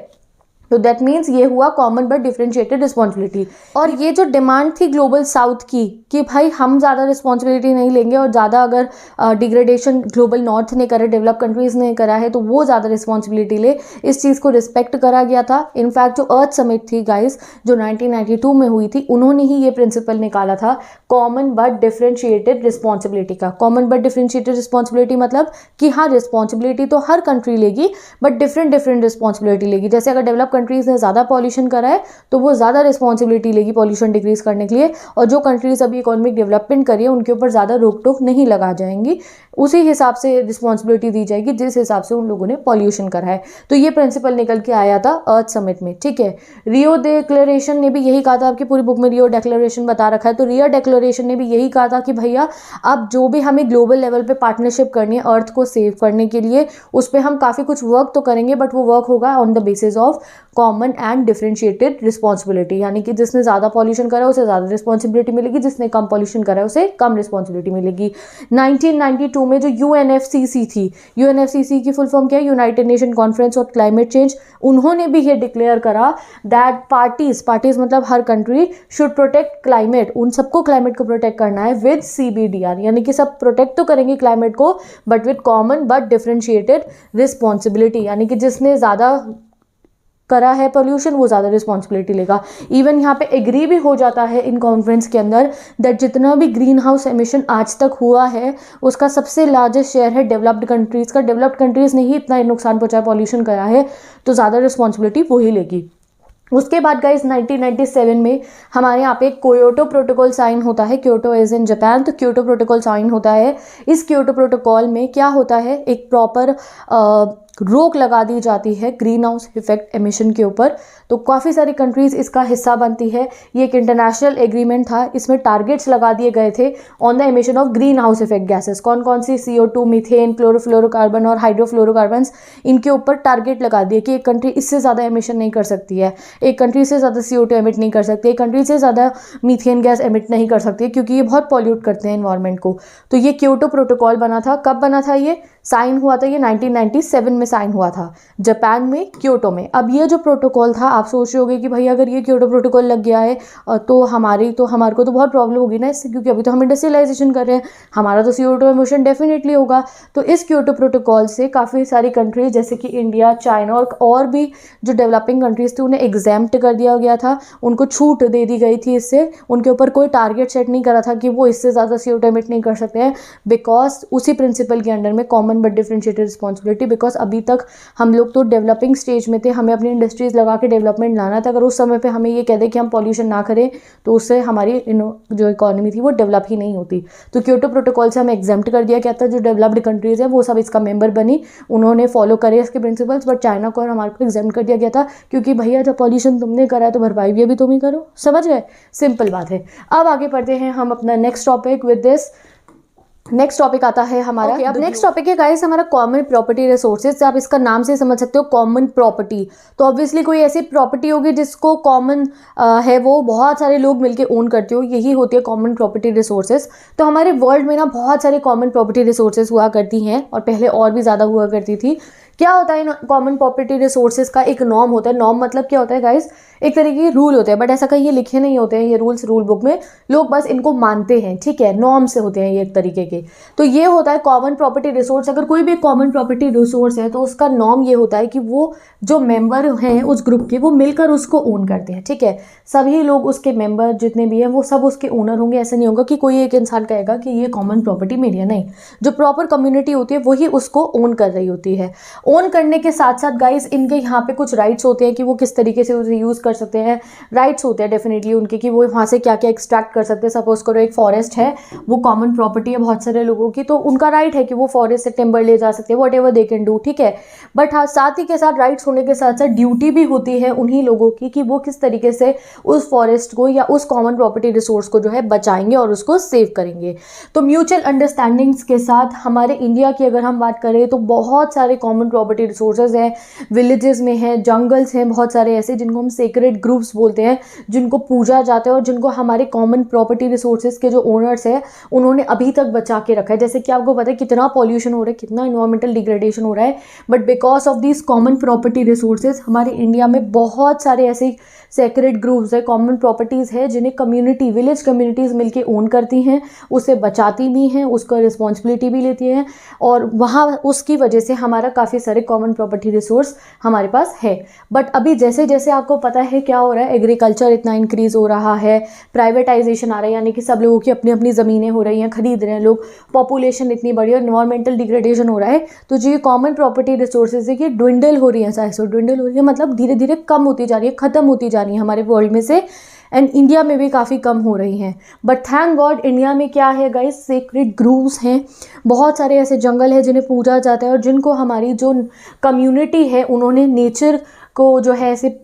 तो दैट मीन्स ये हुआ कॉमन बट डिफरेंशिएटेड रिस्पॉन्सिबिलिटी। और ये जो डिमांड थी ग्लोबल साउथ की कि भाई हम ज़्यादा रिस्पॉन्सिबिलिटी नहीं लेंगे, और ज़्यादा अगर डिग्रेडेशन ग्लोबल नॉर्थ ने करा, डेवलप कंट्रीज़ ने करा है, तो वो ज़्यादा रिस्पॉन्सिबिलिटी ले, इस चीज़ को रिस्पेक्ट करा गया था। इनफैक्ट जो अर्थ समिट थी गाइस, जो 1992 में हुई थी, उन्होंने ही ये प्रिंसिपल निकाला था कॉमन बट डिफरेंशिएटेड रिस्पॉन्सिबिलिटी का। कॉमन बट डिफरेंशिएटेड रिस्पॉन्सिबिलिटी मतलब कि हाँ, रिस्पॉन्सिबिलिटी तो हर कंट्री लेगी बट डिफरेंट डिफरेंट रिस्पॉन्सिबिलिटी लेगी। जैसे अगर डेवलप कंट्रीज़ ने ज़्यादा पॉल्यूशन करा है तो वो ज़्यादा रिस्पॉन्सिबिलिटी लेगी पॉल्यूशन डिक्रीज करने के लिए, और जो कंट्रीज़ अभी इकोनॉमिक डेवलपमेंट करी है उनके ऊपर ज़्यादा रोक टोक नहीं लगा जाएंगी, उसी हिसाब से रिस्पॉन्सिबिलिटी दी जाएगी जिस हिसाब से उन लोगों ने पॉल्यूशन करा है। तो ये प्रिंसिपल निकल के आया था अर्थ समिट में। ठीक है, रियो डिक्लेरेशन ने भी यही कहा था, आपकी पूरी बुक में रियो डिक्लेरेशन बता रखा है, तो रियो डिक्लेरेशन ने भी यही कहा था कि भैया अब जो भी हमें ग्लोबल लेवल पे पार्टनरशिप करनी है अर्थ को सेव करने के लिए, उस पर हम काफ़ी कुछ वर्क तो करेंगे, बट वो वर्क होगा on the basis of common and differentiated responsibility, यानी कि जिसने ज़्यादा पॉल्यूशन करा है उसे ज़्यादा रिस्पॉन्सिबिलिटी मिलेगी, जिसने कम पॉल्यूशन करा है उसे कम रिस्पॉन्सिबिलिटी मिलेगी। 1992 में जो यूएनएफसीसी थी, यूएनएफसीसी की फुल फॉर्म क्या है? United nation conference on climate change, उन्होंने भी ये डिक्लेयर करा दैट पार्टीज मतलब हर कंट्री शुड प्रोटेक्ट क्लाइमेट, उन सबको क्लाइमेट को प्रोटेक्ट करना है विद सीबीडीआर, यानी कि सब प्रोटेक्ट तो करेंगे क्लाइमेट को but with common but differentiated responsibility, यानी कि जिसने ज़्यादा करा है पोल्यूशन वो ज़्यादा रिस्पॉन्सिबिलिटी लेगा। इवन यहाँ पे एग्री भी हो जाता है इन कॉन्फ्रेंस के अंदर दैट जितना भी ग्रीन हाउस एमिशन आज तक हुआ है उसका सबसे लार्जेस्ट शेयर है डेवलप्ड कंट्रीज़ का। डेवलप्ड कंट्रीज़ ने ही इतना नुकसान पहुंचाया, पॉल्यूशन करा है, तो ज़्यादा रिस्पॉन्सिबिलिटी वही लेगी। उसके बाद गाइस 1997 में हमारे यहाँ पे क्योटो प्रोटोकॉल साइन होता है। क्योटो एज इन जापान, तो क्योटो प्रोटोकॉल साइन होता है। इस क्योटो प्रोटोकॉल में क्या होता है, एक प्रॉपर रोक लगा दी जाती है ग्रीन हाउस इफेक्ट एमिशन के ऊपर। तो काफ़ी सारी कंट्रीज़ इसका हिस्सा बनती है। ये एक इंटरनेशनल एग्रीमेंट था, इसमें टारगेट्स लगा दिए गए थे on the emission of green house effect gases. कौन कौन सी? CO2, मीथेन, क्लोरोफ्लोरोकार्बन और हाइड्रोफ्लोरोकार्बन्स। इनके ऊपर टारगेट लगा दिए कि एक कंट्री इससे ज़्यादा एमिशन नहीं कर सकती है, एक कंट्री से ज़्यादा CO2 एमिट नहीं कर सकती, एक कंट्री से ज़्यादा मीथेन गैस एमिट नहीं कर सकती, क्योंकि ये बहुत पॉल्यूट करते हैं एनवायरनमेंट को। तो ये क्योटो प्रोटोकॉल बना था। कब बना था? ये साइन हुआ था, ये 1997 में साइन हुआ था जापान में, क्योटो में। अब ये जो प्रोटोकॉल था, आप सोच रहे होगे कि भाई अगर ये क्योटो प्रोटोकॉल लग गया है तो हमारे को तो बहुत प्रॉब्लम होगी ना इससे, क्योंकि अभी तो हम इंडस्ट्रियलाइजेशन कर रहे हैं, हमारा तो CO2 एमिशन डेफिनेटली होगा। तो इस क्योटो प्रोटोकॉल से काफ़ी सारी कंट्रीज जैसे कि इंडिया, चाइना और भी जो डेवलपिंग कंट्रीज थी उन्हें एग्जैम्प्ट कर दिया गया था, उनको छूट दे दी गई थी। इससे उनके ऊपर कोई टारगेट सेट नहीं करा था कि वो इससे ज़्यादा CO2 एमिट नहीं कर सकते हैं, बिकॉज उसी प्रिंसिपल के अंडर में common but differentiated responsibility. Because अभी तक हम लोग तो डेवलपिंग स्टेज में थे, हमें अपनी इंडस्ट्रीज लगा के डेवलपमेंट लाना था। अगर उस समय पे हमें ये कह दे कि हम पॉल्यूशन ना करें तो उससे हमारी जो इकोनॉमी थी वो डेवलप ही नहीं होती। तो क्योटो प्रोटोकॉल से हमें एग्जेम्प्ट कर दिया गया था। जो डेवलप्ड कंट्रीज है वो सब इसका मेंबर बनी, उन्होंने फॉलो करे इसके प्रिंसिपल्स। बट चाइना को और हमारे को एग्जेम्प्ट कर दिया गया था, क्योंकि भैया जब पॉल्यूशन तुमने करा है तो भरपाई भी अभी तुम ही करो। समझ गए? सिंपल बात है। अब आगे बढ़ते हैं हम अपना next topic with this. Next topic आता है हमारा। अब नेक्स्ट टॉपिक है गाइस हमारा कॉमन प्रॉपर्टी रिसोर्सेज। आप इसका नाम से समझ सकते हो, कॉमन प्रॉपर्टी। तो ऑब्वियसली कोई ऐसी प्रॉपर्टी होगी जिसको कॉमन है, वो बहुत सारे लोग मिलके ओन करते हो, यही होती है कॉमन प्रॉपर्टी रिसोर्सेज। तो हमारे वर्ल्ड में ना बहुत सारे कॉमन प्रॉपर्टी रिसोर्सेज हुआ करती हैं, और पहले और भी ज़्यादा हुआ करती थी। क्या होता है कॉमन प्रॉपर्टी रिसोर्सेज का? एक नॉर्म होता है। नॉर्म मतलब क्या होता है गाइस? एक तरीके के रूल होते हैं, बट ऐसा कहीं ये लिखे नहीं होते हैं ये रूल्स रूल बुक में, लोग बस इनको मानते हैं, ठीक है? नॉर्म से होते हैं ये एक तरीके के। तो ये होता है कॉमन प्रॉपर्टी रिसोर्स। अगर कोई भी कॉमन प्रॉपर्टी रिसोर्स है तो उसका नॉर्म ये होता है कि वो जो मेंबर हैं उस ग्रुप के, वो मिलकर उसको ओन करते हैं, ठीक है? सभी लोग उसके मेंबर जितने भी हैं वो सब उसके ओनर होंगे। ऐसा नहीं होगा कि कोई एक इंसान कहेगा कि ये कॉमन प्रॉपर्टी मेरी है, नहीं। जो प्रॉपर कम्युनिटी होती है वही उसको ओन कर रही होती है। ओन करने के साथ साथ गाइस इनके यहाँ पे कुछ राइट्स होते हैं कि वो किस तरीके से उसे यूज़ कर सकते हैं। राइट्स होते हैं डेफिनेटली उनके कि वो वहाँ से क्या क्या एक्सट्रैक्ट कर सकते हैं। सपोज करो एक फॉरेस्ट है, वो कॉमन प्रॉपर्टी है बहुत सारे लोगों की, तो उनका राइट है कि वो फॉरेस्ट से टिम्बर ले जा सकते हैं, what ever they can do, ठीक है? बट हाँ, साथ ही के साथ राइट्स होने के साथ साथ ड्यूटी भी होती है उन्हीं लोगों की कि वो किस तरीके से उस फॉरेस्ट को या उस कॉमन प्रॉपर्टी रिसोर्स को जो है बचाएंगे और उसको सेव करेंगे। तो म्यूचुअल अंडरस्टैंडिंग्स के साथ हमारे इंडिया की अगर हम बात करें तो बहुत सारे कॉमन प्रॉपर्टी रिसोर्सेज हैं, विलेजेस में हैं, जंगल्स हैं, बहुत सारे ऐसे जिनको हम सेक्रेड ग्रुप्स बोलते हैं, जिनको पूजा जाता है और जिनको हमारे कॉमन प्रॉपर्टी रिसोर्सेज के जो ओनर्स हैं उन्होंने अभी तक बचा के रखा है। जैसे कि आपको पता है कितना पॉल्यूशन हो रहा है, कितना इन्वायरमेंटल डिग्रेडेशन हो रहा है, but because of this common property resources हमारे इंडिया में बहुत सारे ऐसे सेक्रेड ग्रुप्स है, कॉमन प्रॉपर्टीज़ है, जिन्हें कम्युनिटी, विलेज कम्युनिटीज़ मिलके ओन करती हैं, उसे बचाती भी हैं, उसका रिस्पॉन्सिबिलिटी भी लेती हैं, और वहाँ उसकी वजह से हमारा काफ़ी सारे कॉमन प्रॉपर्टी रिसोर्स हमारे पास है। बट अभी जैसे जैसे आपको पता है क्या हो रहा है, एग्रीकल्चर इतना इंक्रीज हो रहा है, प्राइवेटाइजेशन आ रहा है, यानी कि सब लोगों की अपनी अपनी ज़मीनें हो रही हैं, खरीद रहे हैं लोग, पॉपुलेशन इतनी बड़ी और इन्वायरमेंटल डिग्रेडेशन हो रहा है, तो जो ये कॉमन प्रॉपर्टी रिसोर्सेज है ये ड्विंडल हो रही है। ऐसा ड्विंडल हो रही है मतलब धीरे धीरे कम होती जा रही है, ख़त्म होती जा रही है हमारे वर्ल्ड में से, एंड इंडिया में भी काफ़ी कम हो रही हैं। बट थैंक गॉड इंडिया में क्या है गाइस, सेक्रेड ग्रूव्स हैं, बहुत सारे ऐसे जंगल हैं जिन्हें पूजा जाता है और जिनको हमारी जो कम्युनिटी है उन्होंने नेचर को जो है ऐसे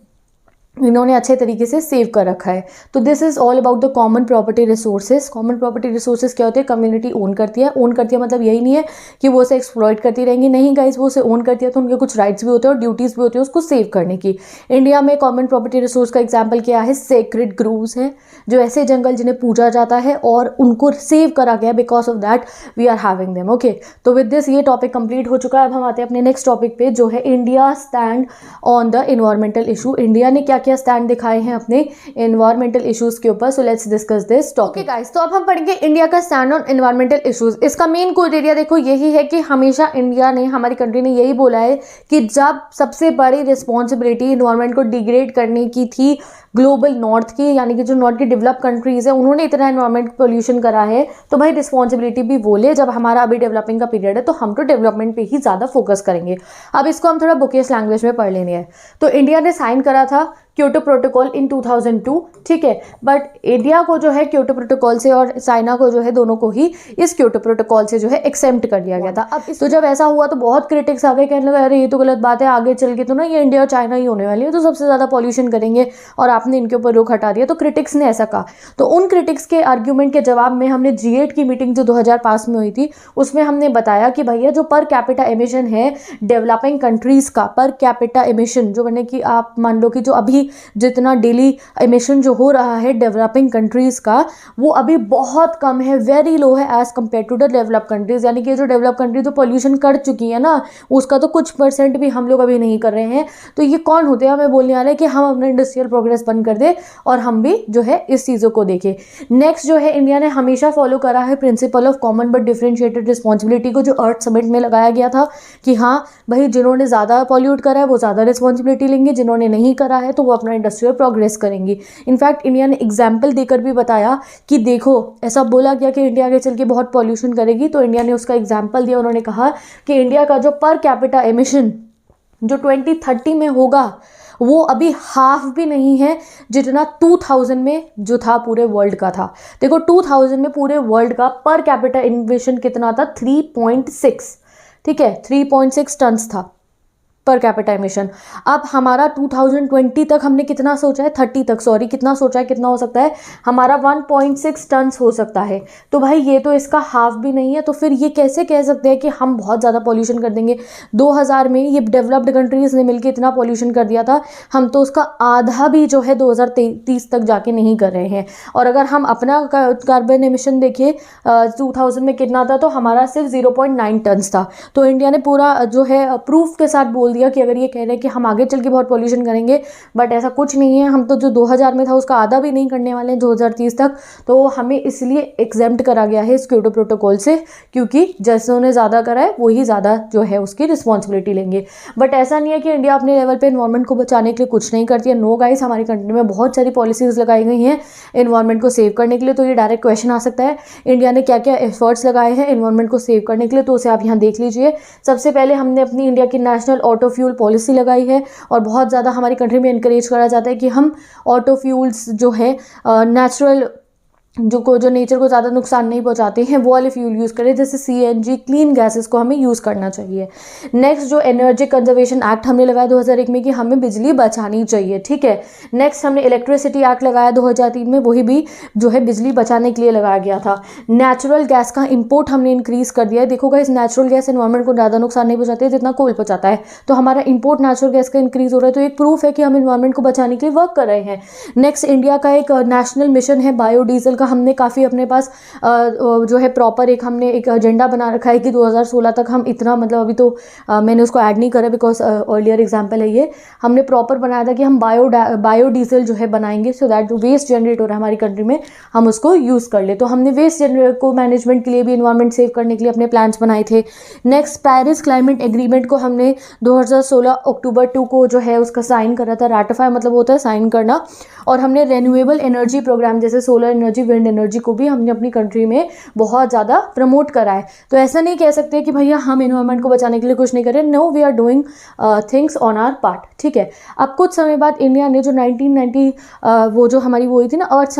इन्होंने अच्छे तरीके से सेव कर रखा है। तो this is all about the common property resources. Common property resources क्या होते हैं? कम्युनिटी ओन करती है। ओन करती है मतलब यही नहीं है कि वो उसे एक्सप्लॉइट करती रहेंगी, नहीं गाइस, वो उसे ओन करती है तो उनके कुछ राइट्स भी होते हैं और ड्यूटीज़ भी होती है उसको सेव करने की। इंडिया में कॉमन प्रॉपर्टी रिसोर्स का एग्जाम्पल क्या है? सेक्रेड ग्रूव्स हैं, जो ऐसे जंगल जिन्हें पूजा जाता है और उनको सेव करा गया, because of that we are having them. Okay, तो विद दिस ये टॉपिक कंप्लीट हो चुका है। अब हम आते हैं अपने नेक्स्ट टॉपिक पे, जो है India stand on the environmental issue. India ने क्या क्या स्टैंड दिखाए हैं अपने एनवायरमेंटल इश्यूज के ऊपर। So let's discuss this topic guys. तो अब हम पढ़ेंगे इंडिया का स्टैंड ऑन एनवायरमेंटल इश्यूज। इसका मेन क्राइटेरिया देखो यही है कि हमेशा इंडिया ने, हमारी कंट्री ने यही बोला है कि जब सबसे बड़ी रिस्पॉन्सिबिलिटी एनवायरमेंट को डिग्रेड करने की थी ग्लोबल नॉर्थ की, यानी कि जो नॉर्थ की डेवलप कंट्रीज़ है उन्होंने इतना एनवायरमेंट पोल्यूशन करा है, तो भाई रिस्पॉन्सिबिलिटी भी वो ले। जब हमारा अभी डेवलपिंग का पीरियड है तो हम तो डेवलपमेंट पे ही ज़्यादा फोकस करेंगे। अब इसको हम थोड़ा बुकिश लैंग्वेज में पढ़ लेंगे है। तो इंडिया ने साइन करा था क्योटो प्रोटोकॉल इन 2002, ठीक है, बट इंडिया को जो है क्योटो प्रोटोकॉल से और चाइना को जो है दोनों को ही इस क्योटो प्रोटोकॉल से जो है एक्सेम्प्ट कर दिया गया था। अब तो जब ऐसा हुआ तो बहुत क्रिटिक्स आ गए, कहने लगे अरे ये तो गलत बात है, आगे चल के तो ना ये इंडिया और चाइना ही होने वाली है, तो सबसे ज़्यादा पॉल्यूशन करेंगे और आपने इनके ऊपर रोक हटा दिया। तो क्रिटिक्स ने ऐसा कहा। तो उन क्रिटिक्स के आर्ग्यूमेंट के जवाब में हमने G8 की मीटिंग जो 2005 में हुई थी उसमें हमने बताया कि भैया जो पर कैपिटा एमिशन है डेवलपिंग कंट्रीज़ का, पर कैपिटा एमिशन जो मैंने कि आप मान लो कि जो अभी जितना डेली एमिशन जो हो रहा है डेवलपिंग कंट्रीज़ का वो अभी बहुत कम है, वेरी लो है as compare to the develop countries. यानी कि जो डेवलप कंट्री जो पॉल्यूशन कर चुकी है ना उसका तो कुछ % भी हम लोग अभी नहीं कर रहे हैं। तो ये कौन होते हैं, हमें बोलने वाले कि हम अपना इंडस्ट्रियल प्रोग्रेस बंद कर दे और हम भी जो है इस चीज़ों को देखें। नेक्स्ट जो है इंडिया ने हमेशा फॉलो करा है principle of common but differentiated responsibility को, जो अर्थ समिट में लगाया गया था कि हाँ भाई जिन्होंने ज़्यादा पॉल्यूट करा है वो ज़्यादा रिस्पॉन्सिबिलिटी लेंगे, जिन्होंने नहीं करा है तो वो अपना इंडस्ट्रियल प्रोग्रेस करेंगी। इनफैक्ट इंडिया ने एग्जाम्पल देकर भी बताया कि देखो ऐसा बोला गया कि इंडिया आगे चल के बहुत पॉल्यूशन करेगी, तो इंडिया ने उसका एग्जाम्पल दिया। उन्होंने कहा कि इंडिया का जो पर कैपिटा एमिशन जो 2030 में होगा वो अभी हाफ भी नहीं है जितना 2000 में जो था पूरे वर्ल्ड का था। देखो 2000 में पूरे वर्ल्ड का पर कैपिटा एमिशन कितना था, 3.6, ठीक है, 3.6 टन्स था पर कैपिटा एमिशन। अब हमारा 2020 तक हमने कितना सोचा है, 30 तक सॉरी कितना सोचा है, कितना हो सकता है हमारा 1.6 टन्स हो सकता है। तो भाई ये तो इसका हाफ भी नहीं है, तो फिर ये कैसे कह सकते हैं कि हम बहुत ज़्यादा पॉल्यूशन कर देंगे। 2000 में ये डेवलप्ड कंट्रीज़ ने मिलकर इतना पॉल्यूशन कर दिया था, हम तो उसका आधा भी जो है 2030 तक जाके नहीं कर रहे हैं। और अगर हम अपना कार्बन एमिशन देखिए 2000 में कितना था, तो हमारा सिर्फ 0.9 टन्स था। तो इंडिया ने पूरा जो है प्रूफ के साथ बोल दिया कि अगर ये कह रहे हैं कि हम आगे चल के बहुत पॉल्यूशन करेंगे, बट ऐसा कुछ नहीं है, हम तो जो 2000 में था उसका आधा भी नहीं करने वाले हैं 2030 तक। तो हमें इसलिए एग्जेम्प्ट करा गया है इस क्योटो प्रोटोकॉल से, क्योंकि जैसे उन्होंने ज़्यादा करा है वही ज़्यादा जो है उसकी रिस्पॉन्सिबिलिटी लेंगे। बट ऐसा नहीं है कि इंडिया अपने लेवल पर एनवायरमेंट को बचाने के लिए कुछ नहीं करती है। नो गाइस, हमारी कंट्री में बहुत सारी पॉलिसीज़ लगाई गई हैं एनवायरमेंट को सेव करने के लिए। तो ये डायरेक्ट क्वेश्चन आ सकता है इंडिया ने क्या क्या एफर्ट्स लगाए हैं एनवायरमेंट को सेव करने के लिए, तो उसे आप यहाँ देख लीजिए। सबसे पहले हमने अपनी इंडिया की नेशनल ऑटो फ्यूल पॉलिसी लगाई है और बहुत ज़्यादा हमारी कंट्री में इनकरेज करा जाता है कि हम ऑटो फ्यूल्स जो है नेचुरल जो नेचर को ज़्यादा नुकसान नहीं पहुंचाते हैं वो वाले फ्यूल यूज़ करें, जैसे CNG क्लीन गैसेस को हमें यूज़ करना चाहिए। नेक्स्ट जो एनर्जी कंजर्वेशन एक्ट हमने लगाया 2001 में कि हमें बिजली बचानी चाहिए, ठीक है। नेक्स्ट हमने इलेक्ट्रिसिटी एक्ट लगाया 2003 में, वही भी जो है बिजली बचाने के लिए लगाया गया था। नेचुरल गैस का इम्पोर्ट हमने इंक्रीज़ कर दिया है। देखो गाइस, नेचुरल गैस एनवायरमेंट को ज़्यादा नुकसान नहीं पहुँचाती है जितना कोल पहुँचाता है, तो हमारा इम्पोर्ट नेचुरल गैस का इंक्रीज़ हो रहा है, तो एक प्रूफ है कि हम एनवायरमेंट को बचाने के लिए वर्क कर रहे हैं। नेक्स्ट इंडिया का एक नेशनल मिशन है बायोडीजल का, हमने काफ़ी अपने पास जो है प्रॉपर एक एजेंडा बना रखा है कि 2016 तक हम इतना, मतलब अभी तो मैंने उसको ऐड नहीं करा बिकॉज अर्लियर एग्जांपल है ये, हमने प्रॉपर बनाया था कि हम बायोडीजल जो है बनाएंगे सो दैट जो वेस्ट जनरेट हो रहा है हमारी कंट्री में हम उसको यूज़ कर ले। तो हमने वेस्ट जनरेट को मैनेजमेंट के लिए भी इन्वायरमेंट सेव करने के लिए अपने प्लान्स बनाए थे। नेक्स्ट पेरिस क्लाइमेट एग्रीमेंट को हमने 2016 अक्टूबर 2 को जो है उसका साइन करा था। रैटिफाई मतलब होता है साइन करना। और हमने रेन्यूएबल एनर्जी प्रोग्राम जैसे सोलर एनर्जी, विंड एनर्जी को भी हमने अपनी कंट्री में बहुत ज़्यादा प्रमोट करा है। तो ऐसा नहीं कह सकते कि भैया हम एनवायरनमेंट को बचाने के लिए कुछ नहीं कर रहे। No, we are doing things on our part, ठीक है। अब कुछ समय बाद इंडिया ने जो 1990 वो जो हमारी वो हुई थी ना अर्थ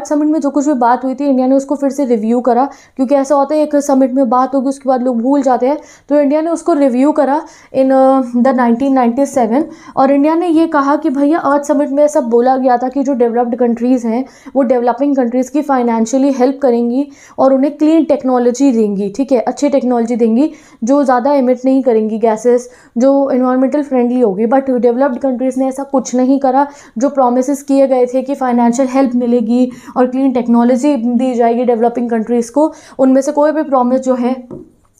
समिट में जो कुछ भी बात हुई थी इंडिया ने उसको फिर से रिव्यू करा, क्योंकि ऐसा होता है एक समिट में बात होगी उसके बाद लोग भूल जाते हैं। तो इंडिया ने उसको रिव्यू करा इन द 1997 और इंडिया ने ये कहा कि भैया अर्थ समिट में ऐसा बोला गया था कि जो डेवलप्ड कंट्रीज़ हैं वो डेवलपिंग कंट्रीज़ की फाइनेंशियली हेल्प करेंगी और उन्हें क्लीन टेक्नोलॉजी देंगी, ठीक है, अच्छी टेक्नोलॉजी देंगी जो ज़्यादा एमिट नहीं करेंगी गैसेस, जो एनवायरमेंटल फ्रेंडली होगी। बट डेवलप्ड कंट्रीज़ ने ऐसा कुछ नहीं करा। जो प्रोमिस किए गए थे कि फाइनेंशियल हेल्प मिलेगी और क्लीन टेक्नोलॉजी दी जाएगी डेवलपिंग कंट्रीज़ को, उनमें से कोई भी प्रॉमिस जो है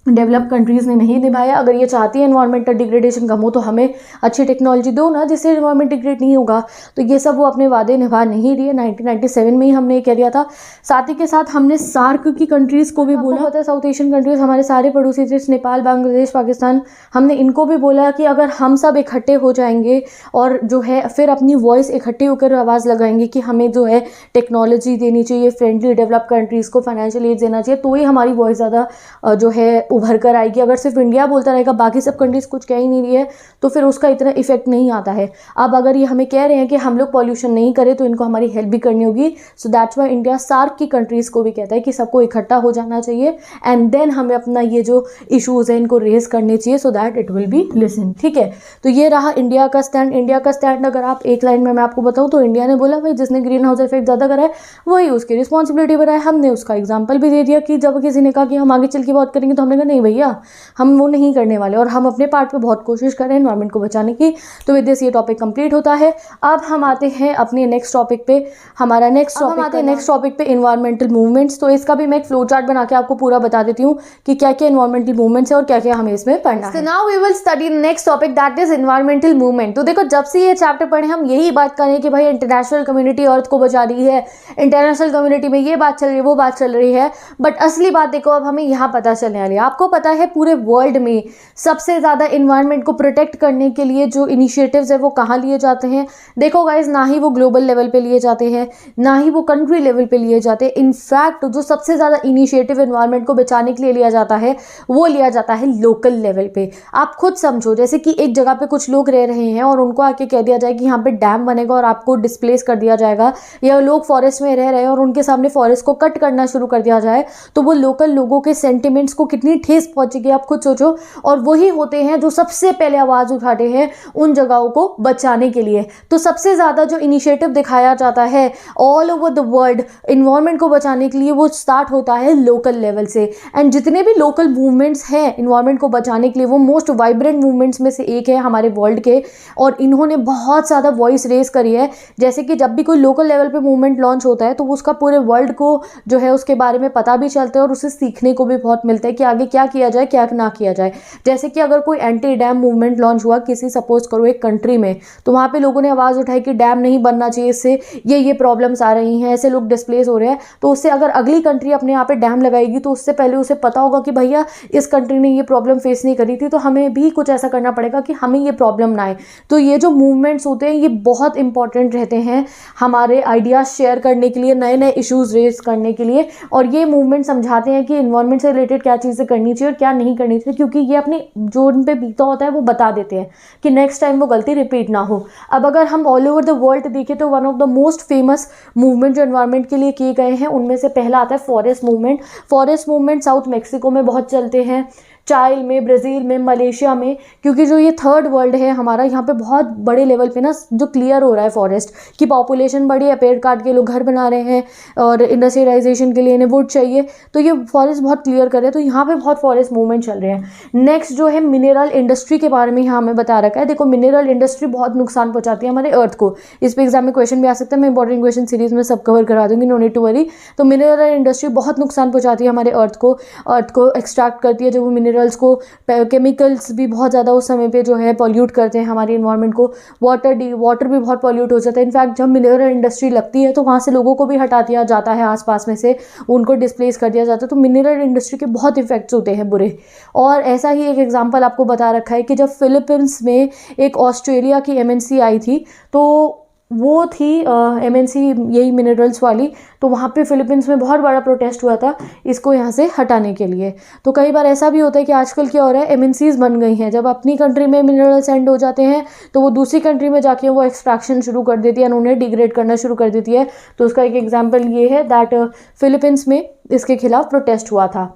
डेवलप कंट्रीज़ ने नहीं निभाया। अगर ये चाहती है एनवायरमेंटल डिग्रेडेशन कम हो तो हमें अच्छी टेक्नोलॉजी दो ना, जिससे एनवायरमेंट डिग्रेड नहीं होगा। तो ये सब वो अपने वादे निभा नहीं रही है। 1997 में ही हमने ये कह दिया था। साथ ही के साथ हमने सार्क की कंट्रीज़ को भी बोला। पता है साउथ एशियन कंट्रीज़ हमारे सारे पड़ोसी देश नेपाल, बांग्लादेश, पाकिस्तान, हमने इनको भी बोला कि अगर हम सब इकट्ठे हो जाएंगे और जो है फिर अपनी वॉइस इकट्ठी होकर आवाज़ लगाएंगे कि हमें जो है टेक्नोलॉजी देनी चाहिए, फ्रेंडली डेवलप कंट्रीज़ को फाइनेंशियल एड देना चाहिए, तो ही हमारी वॉइस ज़्यादा जो है उभर कर आएगी। अगर सिर्फ इंडिया बोलता रहेगा, बाकी सब कंट्रीज कुछ कह ही नहीं रही है, तो फिर उसका इतना इफेक्ट नहीं आता है। अब अगर ये हमें कह रहे हैं कि हम लोग पॉल्यूशन नहीं करें तो इनको हमारी हेल्प भी करनी होगी। So that's why India SAARC की कंट्रीज को भी कहता है कि सबको इकट्ठा हो जाना चाहिए एंड देन हमें अपना ये जो इशूज़ है इनको रेज करने चाहिए so that it will be listen. ठीक है, तो ये रहा इंडिया का स्टैंड। इंडिया का स्टैंड अगर आप एक लाइन में मैं आपको बताऊँ तो इंडिया ने बोला भाई जिसने ग्रीन हाउस इफेक्ट ज़्यादा करा है वही उसकी रिस्पॉन्सिबिलिटी बनाए। हमने उसका एग्जाम्पल भी दे दिया कि जब किसी ने कहा कि हम आगे चल के बात करेंगे तो हमने कहा नहीं भैया हम वो नहीं करने वाले, और हम अपने पार्ट पे बहुत कोशिश कर रहे हैं एनवायरनमेंट को बचाने की। तो विद दिस ये टॉपिक कंप्लीट होता है। अब हम आते हैं अपने नेक्स्ट टॉपिक पे। हमारा नेक्स्ट टॉपिक पे एनवायरमेंटल मूवमेंट्स। तो इसका भी मैं एक फ्लो चार्ट बना के आपको पूरा बता देती हूँ कि क्या क्या एनवायरमेंटल मूवमेंट्स है और क्या क्या हमें इसमें पढ़ना है। Now we will study next topic that is environmental movement. तो देखो जब से ये चैप्टर पढ़े हम यही बात करें कि भाई इंटरनेशनल कम्युनिटी अर्थ को बचा रही है, इंटरनेशनल कम्युनिटी में ये बात चल रही है, वो बात चल रही है, बट असली बात देखो अब हमें यहाँ पता चलने वाली है। आपको पता है पूरे वर्ल्ड में सबसे ज़्यादा इन्वायरमेंट को प्रोटेक्ट करने के लिए जो इनिशिएटिव्स है वो कहाँ लिए जाते हैं? देखो गाइज, ना ही वो ग्लोबल लेवल पे लिए जाते हैं, ना ही वो कंट्री लेवल पे लिए जाते हैं। इनफैक्ट जो सबसे ज़्यादा इनिशिएटिव इन्वायरमेंट को बचाने के लिए लिया जाता है वो लिया जाता है लोकल लेवल पे। आप खुद समझो, जैसे कि एक जगह पे कुछ लोग रह रहे हैं और उनको आके कह दिया जाए कि यहाँ पे डैम बनेगा और आपको डिस्प्लेस कर दिया जाएगा, या लोग फॉरेस्ट में रह रहे हैं और उनके सामने फॉरेस्ट को कट करना शुरू कर दिया जाए, तो वो लोकल लोगों के सेंटिमेंट्स को कितनी ठेस पहुंचेगी आप खुद सोचो। और वही होते हैं जो सबसे पहले आवाज़ उठाते हैं उन जगहों को बचाने के लिए। तो सबसे ज़्यादा जो इनिशिएटिव दिखाया जाता है all over the world environment को बचाने के लिए वो स्टार्ट होता है लोकल लेवल से। एंड जितने भी लोकल मूवमेंट्स हैं इन्वायरमेंट को बचाने के लिए वो मोस्ट वाइब्रेंट मूवमेंट्स में से एक है हमारे वर्ल्ड के, और इन्होंने बहुत ज़्यादा वॉइस रेज करी है। जैसे कि जब भी कोई लोकल लेवल पे मूवमेंट लॉन्च होता है तो उसका पूरे वर्ल्ड को जो है उसके बारे में पता भी चलता है और उसे सीखने को भी बहुत मिलता है कि आगे क्या किया जाए क्या ना किया जाए। जैसे कि अगर कोई एंटी डैम मूवमेंट लॉन्च हुआ किसी सपोज करो एक कंट्री में, तो वहाँ पे लोगों ने आवाज़ उठाई कि डैम नहीं बनना चाहिए, इससे ये प्रॉब्लम्स आ रही हैं, ऐसे लोग डिस्प्लेस हो रहे हैं। तो उससे अगर अगली कंट्री अपने यहाँ पे डैम लगाएगी तो उससे पहले उसे पता होगा कि भैया इस कंट्री ने ये प्रॉब्लम फेस नहीं करी थी, तो हमें भी कुछ ऐसा करना पड़ेगा कि हमें ये प्रॉब्लम ना आए। तो ये जो मूवमेंट्स होते हैं ये बहुत इंपॉर्टेंट रहते हैं हमारे आइडियाज़ शेयर करने के लिए, नए नए इशूज़ रेज करने के लिए। और ये मूवमेंट समझाते हैं कि इन्वायरमेंट से रिलेटेड क्या चीज़ें करनी चाहिए और क्या नहीं करनी चाहिए, क्योंकि ये अपनी जो उन पे बीता होता है वो बता देते हैं कि नेक्स्ट टाइम वो गलती रिपीट ना हो। अब अगर हम ऑल ओवर द वर्ल्ड देखें तो one of the most famous movement जो एनवायरनमेंट के लिए किए गए हैं उनमें से पहला आता है forest movement. Forest movement south Mexico में बहुत चलते हैं, चाइल में, ब्राज़ील में, मलेशिया में, क्योंकि जो ये थर्ड वर्ल्ड है हमारा, यहाँ पे बहुत बड़े लेवल पे ना जो क्लियर हो रहा है फॉरेस्ट की पॉपुलेशन बढ़ी है, पेड़ काट के लोग घर बना रहे हैं और इंडस्ट्रियलाइजेशन के लिए इन्हें वुड चाहिए, तो ये फॉरेस्ट बहुत क्लियर कर रहे हैं। तो यहाँ पे बहुत फॉरेस्ट मूवमेंट चल रहे हैं। नेक्स्ट जो है मिनरल इंडस्ट्री के बारे में यहाँ हमें बता रखा है। देखो मिनरल इंडस्ट्री बहुत नुकसान पहुँचाती है हमारे अर्थ को। इस पर एग्जाम में क्वेश्चन भी आ सकता है, मैं इंपॉर्टेंट क्वेश्चन सीरीज में सब कवर करा दूंगी, नो नीड टू वरी। तो मिनरल इंडस्ट्री बहुत नुकसान पहुँचाती है हमारे अर्थ को एक्सट्रैक्ट करती है जो वो मिनरल्स को। केमिकल्स भी बहुत ज़्यादा उस समय पे जो है पॉल्यूट करते हैं हमारे इन्वायरमेंट को। वाटर भी बहुत पॉल्यूट हो जाता है। इनफैक्ट जब मिनरल इंडस्ट्री लगती है तो वहाँ से लोगों को भी हटा दिया जाता है, आसपास में से उनको डिस्प्लेस कर दिया जाता है। तो मिनरल इंडस्ट्री के बहुत इफेक्ट्स होते हैं बुरे। और ऐसा ही एक एग्जांपल आपको बता रखा है कि जब फिलीपींस में एक ऑस्ट्रेलिया की MNC आई थी, तो वो थी MNC यही मिनरल्स वाली, तो वहाँ पे फिलीपींस में बहुत बड़ा प्रोटेस्ट हुआ था इसको यहाँ से हटाने के लिए। तो कई बार ऐसा भी होता है कि आजकल क्या हो रहा है, MNCs बन गई हैं, जब अपनी कंट्री में मिनरल सेंड हो जाते हैं तो वो दूसरी कंट्री में जाके वो एक्सट्रैक्शन शुरू कर देती है, उन्हें डिग्रेड करना शुरू कर देती है। तो उसका एक एग्जाम्पल ये है दैट फिलीपींस में इसके खिलाफ प्रोटेस्ट हुआ था।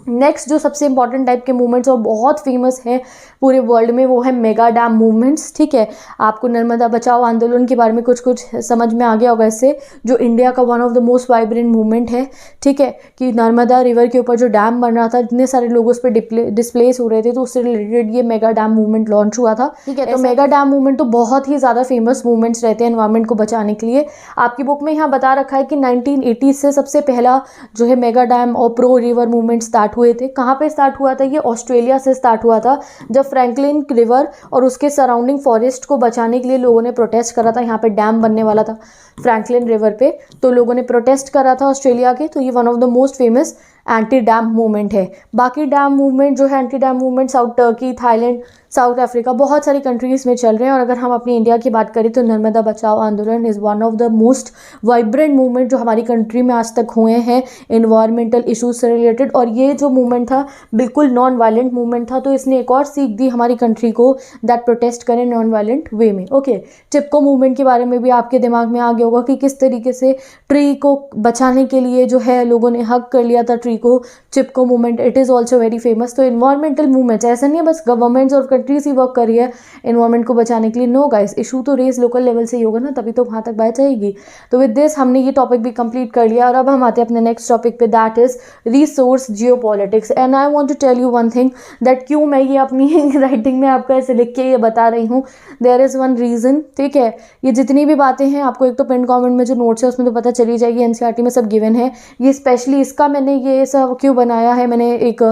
नेक्स्ट जो सबसे इंपॉर्टेंट टाइप के मूवमेंट्स और बहुत फेमस है पूरे वर्ल्ड में वो है मेगा डैम मूवमेंट्स। ठीक है, आपको नर्मदा बचाओ आंदोलन के बारे में कुछ समझ में आ गया होगा इससे, जो इंडिया का one of the most vibrant movement है। ठीक है, कि नर्मदा रिवर के ऊपर जो डैम बन रहा था, इतने सारे लोग उस पर डिस्प्लेस हो रहे थे, तो उससे रिलेटेड ये मेगा डैम मूवमेंट लॉन्च हुआ था। ठीक है, तो मेगा डैम मूवमेंट तो बहुत ही ज़्यादा फेमस मूवमेंट्स रहते हैं एनवायरमेंट को बचाने के लिए। आपकी बुक में यहाँ बता रखा है कि 1980 से सबसे पहला जो है मेगा डैम और प्रो रिवर मूवमेंट स्टार्ट हुए थे। कहाँ पे स्टार्ट हुआ था? ये ऑस्ट्रेलिया से स्टार्ट हुआ था, जब फ्रैंकलिन रिवर और उसके सराउंडिंग फॉरेस्ट को बचाने के लिए लोगों ने प्रोटेस्ट करा था। यहाँ पे डैम बनने वाला था फ्रैंकलिन रिवर पे, तो लोगों ने प्रोटेस्ट करा था ऑस्ट्रेलिया के। तो ये one of the most famous anti dam movement है। बाकी डैम मूवमेंट जो है, anti dam movement south Turkey, Thailand, south Africa, बहुत सारी कंट्रीज़ में चल रहे हैं। और अगर हम अपनी इंडिया की बात करें तो नर्मदा बचाओ आंदोलन is one of the most vibrant movement जो हमारी कंट्री में आज तक हुए हैं इन्वायरमेंटल इशूज़ से रिलेटेड। और ये जो मूवमेंट था बिल्कुल नॉन वायलेंट मूवमेंट था, तो इसने एक और सीख दी हमारी कंट्री को दैट प्रोटेस्ट करें नॉन वायलेंट वे में। ओके, चिपको मूवमेंट के बारे में भी आपके दिमाग में आ गया होगा कि किस तरीके से ट्री को बचाने के लिए जो है लोगों ने हक कर लिया था ट्री को। Chipko movement it is also very famous. तो इन्वायरमेंटल मूवमेंट ऐसा नहीं है बस गवर्नमेंट्स और कंट्रीज ही वर्क कर रही है इन्वायरमेंट को बचाने के लिए। नो गाइस, इशू तो रेस लोकल लेवल से ही होगा ना, तभी तो वहाँ तक बात जाएगी। तो विद दिस हमने ये टॉपिक भी कंप्लीट कर लिया और अब हम आते हैं अपने नेक्स्ट टॉपिक पे, that is resource geopolitics. And I want to tell you one thing that क्यों मैं ये अपनी राइटिंग में आपको ऐसे लिख के ये बता रही हूँ। देयर इज़ वन रीज़न, ठीक है। ये जितनी भी बातें हैं आपको एक तो पिन कमेंट में जो नोट्स है उसमें तो पता चली जाएगी, एनसीईआरटी में सब गिवन है। ये स्पेशली इसका मैंने ये सब क्यों बनाया है, मैंने एक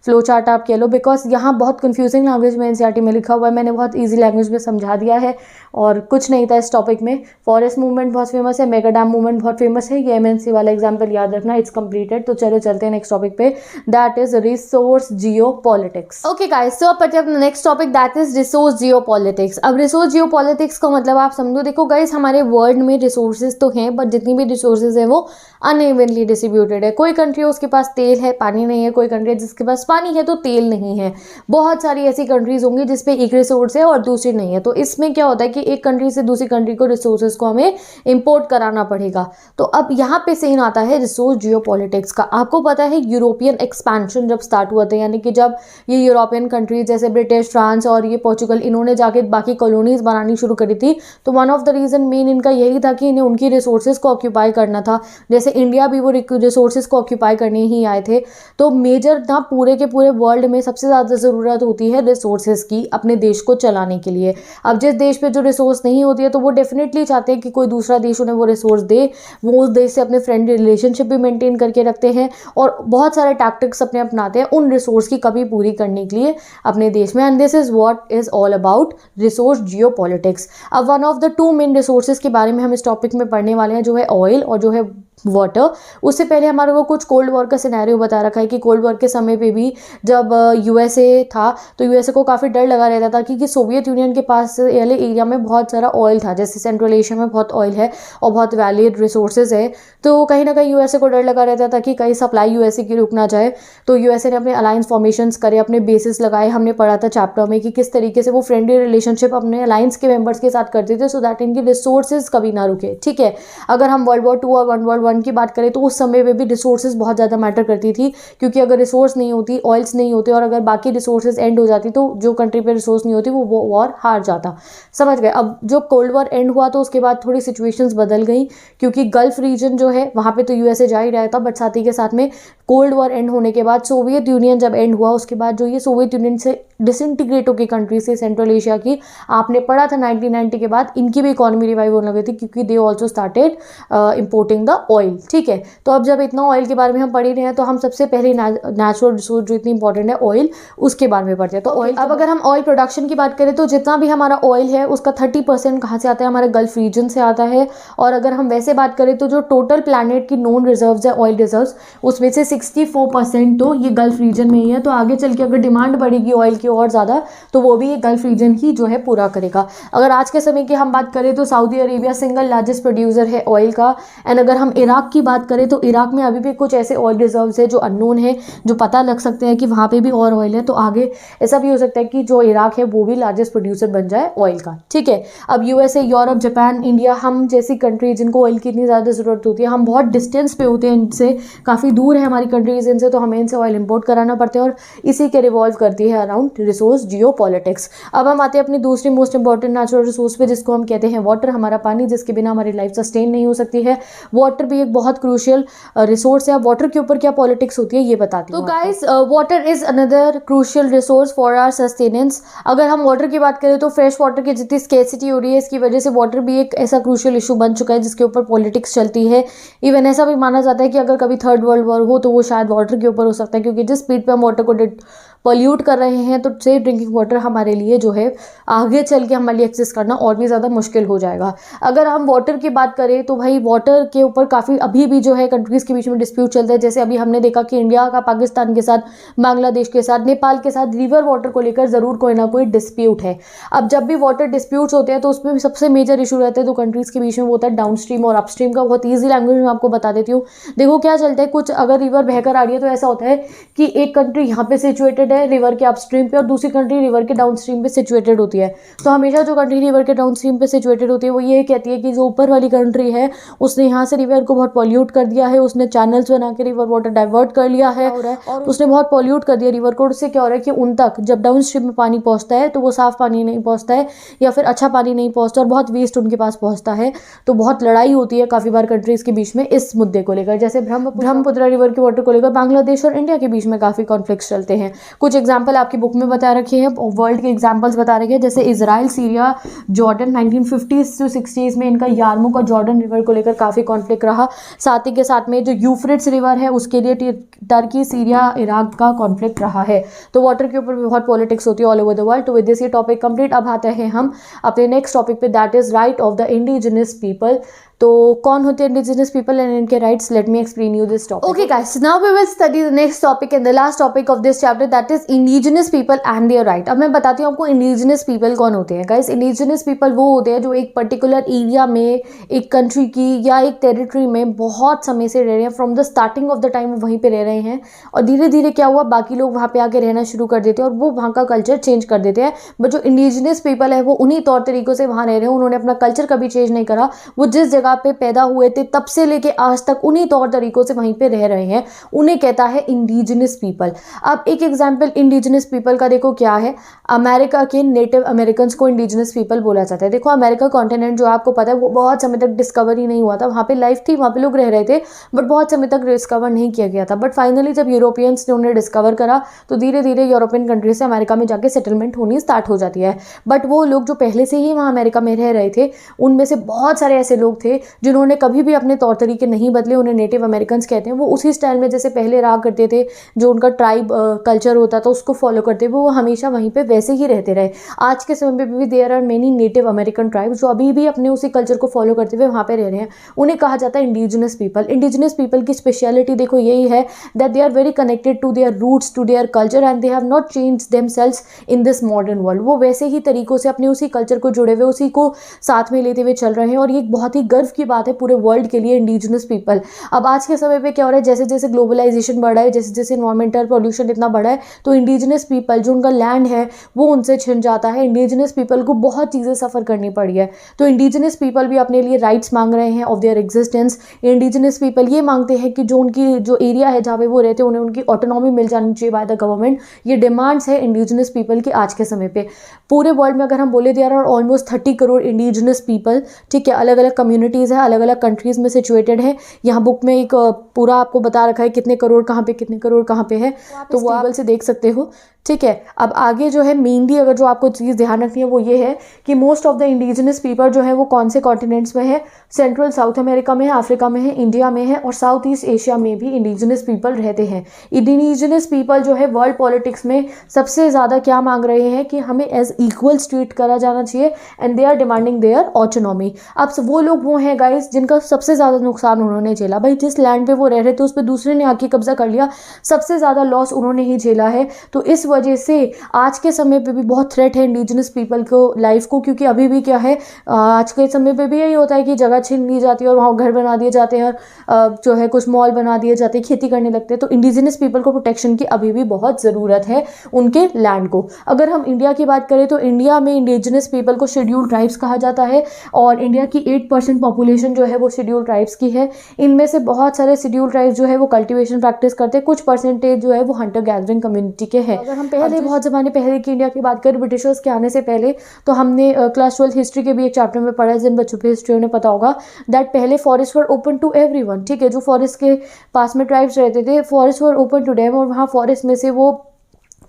फ्लो चार्ट आप कह लो, बिकॉज यहाँ बहुत कंफ्यूजिंग लैंग्वेज में एनसीईआरटी में लिखा हुआ है, मैंने बहुत इजी लैंग्वेज में समझा दिया है और कुछ नहीं था इस टॉपिक में। फॉरेस्ट मूवमेंट बहुत फेमस है, मेगा डैम मूवमेंट बहुत फेमस है, ये एमएनसी वाला एग्जाम्पल याद रखना, इट्स कंप्लीटेड। तो चलो चलते हैं नेक्स्ट टॉपिक पे, that is resource geopolitics. Okay guys, तो अब पढ़ते हैं next topic, that is resource geopolitics. अब रिसोर्स जियोपॉलिटिक्स का मतलब आप समझो, देखो गाइस हमारे वर्ल्ड में रिसोर्सेज तो हैं बट जितनी भी रिसोर्सेज है वो अनइवनली डिस्ट्रीब्यूटेड है। कोई कंट्री उसके पास तेल है पानी नहीं है, कोई कंट्री जिसके पास पानी है तो तेल नहीं है। बहुत सारी ऐसी कंट्रीज होंगी जिसपे एक रिसोर्स है और दूसरी नहीं है। तो इसमें क्या होता है कि एक कंट्री से दूसरी कंट्री को रिसोर्सेज को हमें इंपोर्ट कराना पड़ेगा। तो अब यहाँ पे सीन आता है रिसोर्स जियोपॉलिटिक्स का। आपको पता है यूरोपियन एक्सपेंशन जब स्टार्ट हुआ था, यानी कि जब ये यूरोपियन कंट्रीज जैसे ब्रिटिश, फ्रांस और ये पोर्चुगल, इन्होंने जाके बाकी कॉलोनीज बनानी शुरू करी थी, तो one of the reason main इनका यही था कि इन्हें उनकी रिसोर्सेज को ऑक्यूपाई करना था। जैसे इंडिया भी वो रिसोर्सेज को ऑक्यूपाई करने ही आए थे। तो मेजर ना पूरे के पूरे वर्ल्ड में सबसे ज़्यादा ज़रूरत होती है रिसोर्सेज की अपने देश को चलाने के लिए। अब जिस देश पे जो रिसोर्स नहीं होती है तो वो डेफिनेटली चाहते हैं कि कोई दूसरा देश उन्हें वो रिसोर्स दे, वो उस देश से अपने फ्रेंडली रिलेशनशिप भी मेंटेन करके रखते हैं और बहुत सारे टैक्टिक्स अपने अपनाते हैं उन रिसोर्स की कमी पूरी करने के लिए अपने देश में। And this is what is all about resource geopolitics. अब one of the two main resources के बारे में हम इस टॉपिक में पढ़ने वाले हैं, जो है ऑयल और जो है वाटर। उससे पहले हमारे को कुछ कोल्ड वॉर का सिनेरियो बता रखा है कि कोल्ड वॉर के समय पे भी जब यूएसए था तो यूएसए को काफ़ी डर लगा रहता था कि सोवियत यूनियन के पास वाले एरिया में बहुत सारा ऑयल था, जैसे सेंट्रल एशिया में बहुत ऑयल है और बहुत वैलिड रिसोर्सेज है। तो कहीं ना कहीं यूएसए को डर लगा रहता था कि कहीं सप्लाई यूएसए की रुक ना जाए। तो यूएसए ने अपने अलायंस फॉर्मेशंस करे, अपने बेसिस लगाए। हमने पढ़ा था चैप्टर में कि किस तरीके से वो फ्रेंडली रिलेशनशिप अपने अलायंस के मेंबर्स के साथ करते थे सो दैट इनकी रिसोर्सेज कभी ना रुके, ठीक है। अगर हम वर्ल्ड वॉर 2 और वर्ल्ड वॉर 1 की बात करें तो उस समय में भी रिसोर्सेज बहुत ज़्यादा मैटर करती थी, क्योंकि अगर रिसोर्स नहीं होती, ऑयल्स नहीं होते और अगर बाकी रिसोर्सेज एंड हो जाती तो जो कंट्री पे रिसोर्स नहीं होती वो वॉर हार जाता। समझ गए। अब जो कोल्ड वॉर एंड हुआ तो उसके बाद थोड़ी सिचुएशंस बदल गई, क्योंकि गल्फ रीजन जो है वहाँ पे तो यूएसए जा ही रहा था, बट साथ ही के साथ में कोल्ड वॉर एंड होने के बाद सोवियत यूनियन जब एंड हुआ उसके बाद जो ये सोवियत यूनियन से डिसइंटीग्रेट होकर कंट्री से सेंट्रल एशिया की, आपने पढ़ा था 1990 के बाद इनकी भी इकोनॉमी रिवाइव होने लगी थी, क्योंकि they also started importing the oil, ठीक है। तो अब जब इतना ऑयल के बारे में हम पढ़ ही रहे हैं तो हम सबसे पहले नेचुरल रिसोर्स जो इतनी इंपॉर्टेंट है ऑयल, उसके बारे में पढ़ते हैं। तो ऑयल, अब अगर हम ऑयल प्रोडक्शन की बात करें तो जितना भी हमारा ऑयल है उसका 30% कहाँ से आता है, हमारे गल्फ रीजन से आता है। और अगर हम वैसे बात करें तो जो टोटल प्लैनेट की नोन रिजर्व्स है ऑयल रिजर्व्स, उसमें से 64% तो ये गल्फ रीजन में ही है। तो आगे चल के अगर डिमांड बढ़ेगी ऑयल की और ज़्यादा तो वो भी ये गल्फ रीजन ही जो है पूरा करेगा। अगर आज के समय की हम बात करें तो Saudi Arabia single largest producer है ऑयल का। एंड अगर हम इराक की बात करें तो इराक में अभी भी कुछ ऐसे ऑयल रिजर्व्स है जो अननोन है, जो पता लग सकते हैं कि वहाँ पे भी और ऑयल है। तो आगे ऐसा भी हो सकता है कि जो इराक है वो भी लार्जेस्ट प्रोड्यूसर बन जाए ऑयल का, ठीक है। अब यूएसए, यूरोप, जापान, इंडिया, हम जैसी कंट्री जिनको ऑयल की इतनी ज़्यादा ज़रूरत होती है, हम बहुत डिस्टेंस पे होते हैं इनसे, काफ़ी दूर है हमारी कंट्रीज इनसे, तो हमें इनसे ऑयल इंपोर्ट कराना पड़ता है और इसी के रिवॉल्व करती है अराउंड रिसोर्स जियोपॉलिटिक्स। अब हम आते हैं अपनी दूसरी मोस्ट इंपॉर्टेंट नेचुरल रिसोर्स पे, जिसको हम कहते हैं वाटर, हमारा पानी, जिसके बिना हमारी लाइफ सस्टेन नहीं हो सकती है। वाटर भी एक बहुत क्रूशियल रिसोर्स है। वाटर के ऊपर क्या पॉलिटिक्स होती है ये बताती हूँ। तो guys water is another crucial resource for our sustenance. अगर हम वाटर की बात करें तो फ्रेश वाटर की जितनी स्केसिटी हो रही है इसकी वजह से वाटर भी एक ऐसा क्रूशियल इशू बन चुका है जिसके ऊपर पॉलिटिक्स चलती है। इवन ऐसा भी माना जाता है कि अगर कभी थर्ड वर्ल्ड वॉर हो तो वो शायद वाटर के ऊपर हो सकता है, क्योंकि जिस स्पीड पे हम वाटर को पॉल्यूट कर रहे हैं तो सेफ ड्रिंकिंग वाटर हमारे लिए जो है आगे चल के हमारे लिए एक्सेस करना और भी ज़्यादा मुश्किल हो जाएगा। अगर हम वाटर की बात करें तो भाई वाटर के ऊपर काफ़ी अभी भी जो है कंट्रीज़ के बीच में डिस्प्यूट चलता है। जैसे अभी हमने देखा कि इंडिया का पाकिस्तान के साथ, बांग्लादेश के साथ, नेपाल के साथ रिवर वाटर को लेकर ज़रूर कोई ना कोई डिस्प्यूट है। अब जब भी वाटर डिस्प्यूट्स होते हैं तो उसमें भी सबसे मेजर इशू रहता है तो कंट्रीज़ के बीच में वो होता है डाउन स्ट्रीम और अपस्ट्रीम का। बहुत ईजी लैंग्वेज में आपको बता देती हूँ। देखो क्या चलता है, कुछ अगर रिवर बहकर आ रही है तो ऐसा होता है कि एक कंट्री यहाँ पे सिचुएटेड है रिवर के अपस्ट्रीम पे और दूसरी कंट्री रिवर के डाउन स्ट्रीम पे सिचुएटेड होती है। तो हमेशा जो कंट्री रिवर के डाउन स्ट्रीम पे सिचुएटेड होती है वो ये कहती है कि जो ऊपर वाली कंट्री है उसने यहाँ से रिवर को बहुत पॉल्यूट कर दिया है, उसने चैनल्स बना के रिवर वाटर डाइवर्ट कर लिया है और उसने बहुत पॉल्यूट कर दिया रिवर को। उससे क्या हो रहा है कि उन तक जब डाउन स्ट्रीम में पानी पहुँचता है तो वो साफ पानी नहीं पहुँचता है या फिर अच्छा पानी नहीं पहुँचता और बहुत वेस्ट उनके पास पहुँचता है। तो बहुत लड़ाई होती है काफ़ी बार कंट्रीज़ के बीच में इस मुद्दे को लेकर। जैसे ब्रह्मपुत्र रिवर के वाटर को लेकर बांग्लादेश और इंडिया के बीच में काफ़ी कॉन्फ्लिक्ट्स चलते हैं। कुछ एग्जाम्पल आपकी बुक में बता रखे हैं, वर्ल्ड के एग्जांपल्स बता रखे हैं। जैसे Israel, Syria, Jordan 1950s to 60s में इनका यार्मुक और जॉर्डन रिवर को लेकर काफ़ी कॉन्फ्लिक्ट रहा। साथ ही के साथ में जो यूफ्रेट्स रिवर है उसके लिए टर्की, सीरिया, इराक का कॉन्फ्लिक्ट रहा है। तो वाटर के ऊपर भी बहुत पॉलिटिक्स होती है ऑल ओवर द वर्ल्ड। तो विद दिस ये टॉपिक कंप्लीट। अब आते हैं हम अपने नेक्स्ट टॉपिक पे, that is right of the indigenous people. तो कौन होते हैं इंडिजिनस पीपल एंड इनके rights? Let me explain you this topic. Okay guys, now we will study the next topic and the last topic of this chapter, that is indigenous people and their right. अब मैं बताती हूँ आपको indigenous people कौन होते हैं। Guys, indigenous people वो होते हैं जो एक पर्टिकुलर एरिया में, एक कंट्री की या एक टेरिटरी में बहुत समय से रह रहे हैं। From the starting of the time वो वहीं पे रह रहे हैं और धीरे धीरे क्या हुआ, बाकी लोग वहाँ पे आके रहना शुरू कर देते हैं और वो वहाँ का कल्चर चेंज कर देते हैं। बट जो इंडिजिनस पीपल है वो उन्हीं तौर तरीकों से वहाँ रह रहे हैं, उन्होंने अपना कल्चर कभी चेंज नहीं करा। वो जिस जगह पे पैदा हुए थे तब से लेके आज तक उन्हीं तौर तरीकों से वहीं पे रह रहे हैं, उन्हें कहता है इंडिजिनस पीपल। अब एक एग्जांपल इंडिजिनस पीपल का देखो क्या है। अमेरिका के नेटिव अमेरिकन को इंडिजिनस पीपल बोला जाता है। देखो अमेरिका कॉन्टिनेंट जो आपको पता है वो बहुत समय तक डिस्कवर ही नहीं हुआ था। वहाँ पे लाइफ थी, वहाँ पे लोग रह रहे थे, बट बहुत समय तक डिस्कवर नहीं किया गया था। बट फाइनली जब यूरोपियंस ने उन्हें डिस्कवर करा तो धीरे धीरे यूरोपियन कंट्री से अमेरिका में जाके सेटलमेंट होनी स्टार्ट हो जाती है। बट वो लोग जो पहले से ही वहाँ अमेरिका में रह रहे थे उनमें से बहुत सारे ऐसे लोग थे जिन्होंने कभी भी अपने तौर तरीके नहीं बदले, उन्हें नेटिव अमेरिकन कहते हैं। वो उसी स्टाइल में जैसे पहले रहा करते थे, जो उनका ट्राइब कल्चर होता था उसको फॉलो करते, वो हमेशा वहीं पे वैसे ही रहते रहे। आज के समय में भी there are many native American tribe जो अभी भी अपने उसी कल्चर को फॉलो करते हुए वहाँ पे रह रहे हैं, उन्हें कहा जाता है इंडिजिनस पीपल। इंडिजिनस पीपल की स्पेशलिटी देखो यही है that they are very connected to their roots, to their culture and they have not changed themselves in this modern world. वो वैसे ही तरीकों से अपने उसी कल्चर को जुड़े हुए, उसी को साथ में लेते हुए चल रहे हैं और ये एक बहुत ही गर्व की बात है पूरे वर्ल्ड के लिए, इंडिजिनस पीपल। अब आज के समय पे क्या हो रहा है, जैसे जैसे ग्लोबलाइजेशन बढ़ा है, जैसे जैसे एनवायरमेंटल पॉल्यूशन इतना बढ़ा है, तो इंडिजिनस पीपल जो उनका लैंड है वो उनसे छिन जाता है। इंडिजिनस पीपल को बहुत चीज़ें सफ़र करनी पड़ी है। तो इंडिजिनस पीपल भी अपने लिए राइट्स मांग रहे हैं of their existence. Indigenous people ये मांगते हैं कि जो उनकी जो एरिया है जहाँ पे वो रहते हैं उन्हें उनकी ऑटोनॉमी मिल जानी चाहिए बाय द गवर्नमेंट। ये डिमांड्स है इंडिजिनस पीपल की आज के समय पे। पूरे वर्ल्ड में अगर हम बोले there are almost 30 crore indigenous people, ठीक है, अलग अलग कम्युनिटीज़ है, अलग अलग कंट्रीज़ में सिचुएटेड है। यहाँ बुक में एक पूरा आपको बता रखा है कितने करोड़ कहाँ पे, कितने करोड़ कहाँ पे है, तो वो आप से देख सकते हो, ठीक है। अब आगे जो है मेनली अगर जो आपको चीज़ ध्यान रखनी है वो ये है कि most of the indigenous people जो है वो कौन से कॉन्टिनेंट्स में है, सेंट्रल साउथ अमेरिका में है, अफ्रीका में है, इंडिया में है और साउथ ईस्ट एशिया में भी इंडिजिनस पीपल रहते हैं। इंडिजिनस पीपल जो है वर्ल्ड पॉलिटिक्स में सबसे ज़्यादा क्या मांग रहे हैं कि हमें एज इक्वल ट्रीट करा जाना चाहिए and they are demanding their autonomy. अब वो लोग वो हैं गाइस जिनका सबसे ज़्यादा नुकसान उन्होंने झेला। भाई जिस लैंड पे वो रह रहे थे उस पर दूसरे ने आके कब्जा कर लिया, सबसे ज़्यादा लॉस उन्होंने ही झेला है। तो इस वजह से आज के समय पे भी बहुत थ्रेट है इंडिजिनस पीपल को लाइफ को, क्योंकि अभी भी क्या है आज के समय पे भी यही होता है कि जगह छीन ली जाती है और वहाँ घर बना दिए जाते हैं, जो है कुछ मॉल बना दिए जाते हैं, खेती करने लगते हैं। तो इंडिजिनस पीपल को प्रोटेक्शन की अभी भी बहुत ज़रूरत है उनके लैंड को। अगर हम इंडिया की बात करें तो इंडिया में इंडिजिनस पीपल को शेड्यूल्ड ट्राइब्स कहा जाता है और इंडिया की 8% पॉपुलेशन जो है वो शेड्यूल ट्राइब्स की है। इनमें से बहुत सारे शेड्यूल ट्राइब्स जो है वो कल्टीवेशन प्रैक्टिस करते हैं, कुछ परसेंटेज जो है वो हंटर गैदरिंग कम्युनिटी के हैं। अगर हम पहले बहुत ज़माने पहले की इंडिया की बात करें ब्रिटिशर्स के आने से पहले, तो हमने क्लास 12 हिस्ट्री के भी एक चैप्टर में पढ़ा है, जिन बच्चों पे हिस्ट्री उन्हें पता होगा, दैट पहले forest were open to everyone. ठीक है, जो फॉरेस्ट के पास में ट्राइब्स रहते थे, forest were open to them, और वहाँ फॉरेस्ट में से वो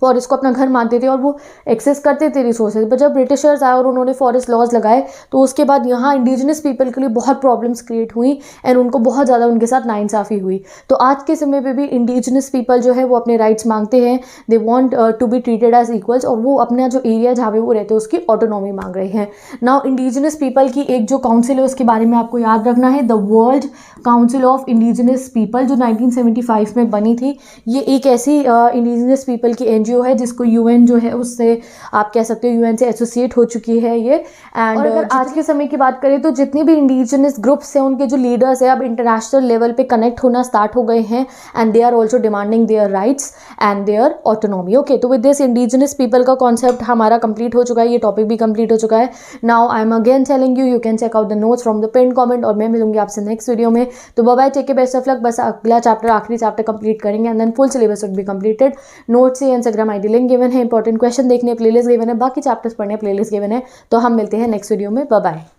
फॉरेस्ट को अपना घर मानते थे और वो एक्सेस करते थे रिसोर्सेज। पर जब ब्रिटिशर्स आए और उन्होंने फॉरेस्ट लॉज लगाए, तो उसके बाद यहाँ इंडिजिनस पीपल के लिए बहुत प्रॉब्लम्स क्रिएट हुई एंड उनको बहुत ज़्यादा उनके साथ नाइंसाफ़ी हुई। तो आज के समय पे भी इंडिजिनस पीपल जो है वो अपने राइट्स मांगते हैं, they want to be treated as equals, और वो अपना जो एरिया जहाँ पे वो रहते हैं उसकी ऑटोनॉमी मांग रहे हैं। नाउ इंडिजिनस पीपल की एक जो काउंसिल है उसके बारे में आपको याद रखना है, the world council of indigenous people, जो 1975 में बनी थी। ये एक ऐसी इंडिजिनस पीपल की NGO है जिसको UN जो है उससे आप कह सकते हो UN से एसोसिएट हो चुकी है ये। एंड अगर आज के समय की बात करें तो जितने भी इंडिजिनस ग्रुप्स हैं उनके जो लीडर्स हैं अब इंटरनेशनल लेवल पे कनेक्ट होना स्टार्ट हो गए हैं, and they are also demanding their rights and their autonomy. Okay, तो विद दिस इंडिजिनस पीपल का कॉन्सेप्ट हमारा कंप्लीट हो चुका है, ये टॉपिक भी कंप्लीट हो चुका है। Now I am again telling you can check out the notes from the pin comment, और मैं मिलूंगी आपसे नेक्स्ट वीडियो में। तो bye bye, take care, best of luck. बस अगला चैप्टर, आखिरी चैप्टर कंप्लीट करेंगे and then full syllabus will be completed. Notes से इंस्टाग्राम ID लिंक गिवन है, इंपॉर्टेंट क्वेश्चन देखने प्लेलिस्ट गिवन है, बाकी चैप्टर्स पढ़ने प्लेलिस्ट गिवन है। तो हम मिलते हैं नेक्स्ट वीडियो में, बाय बाय।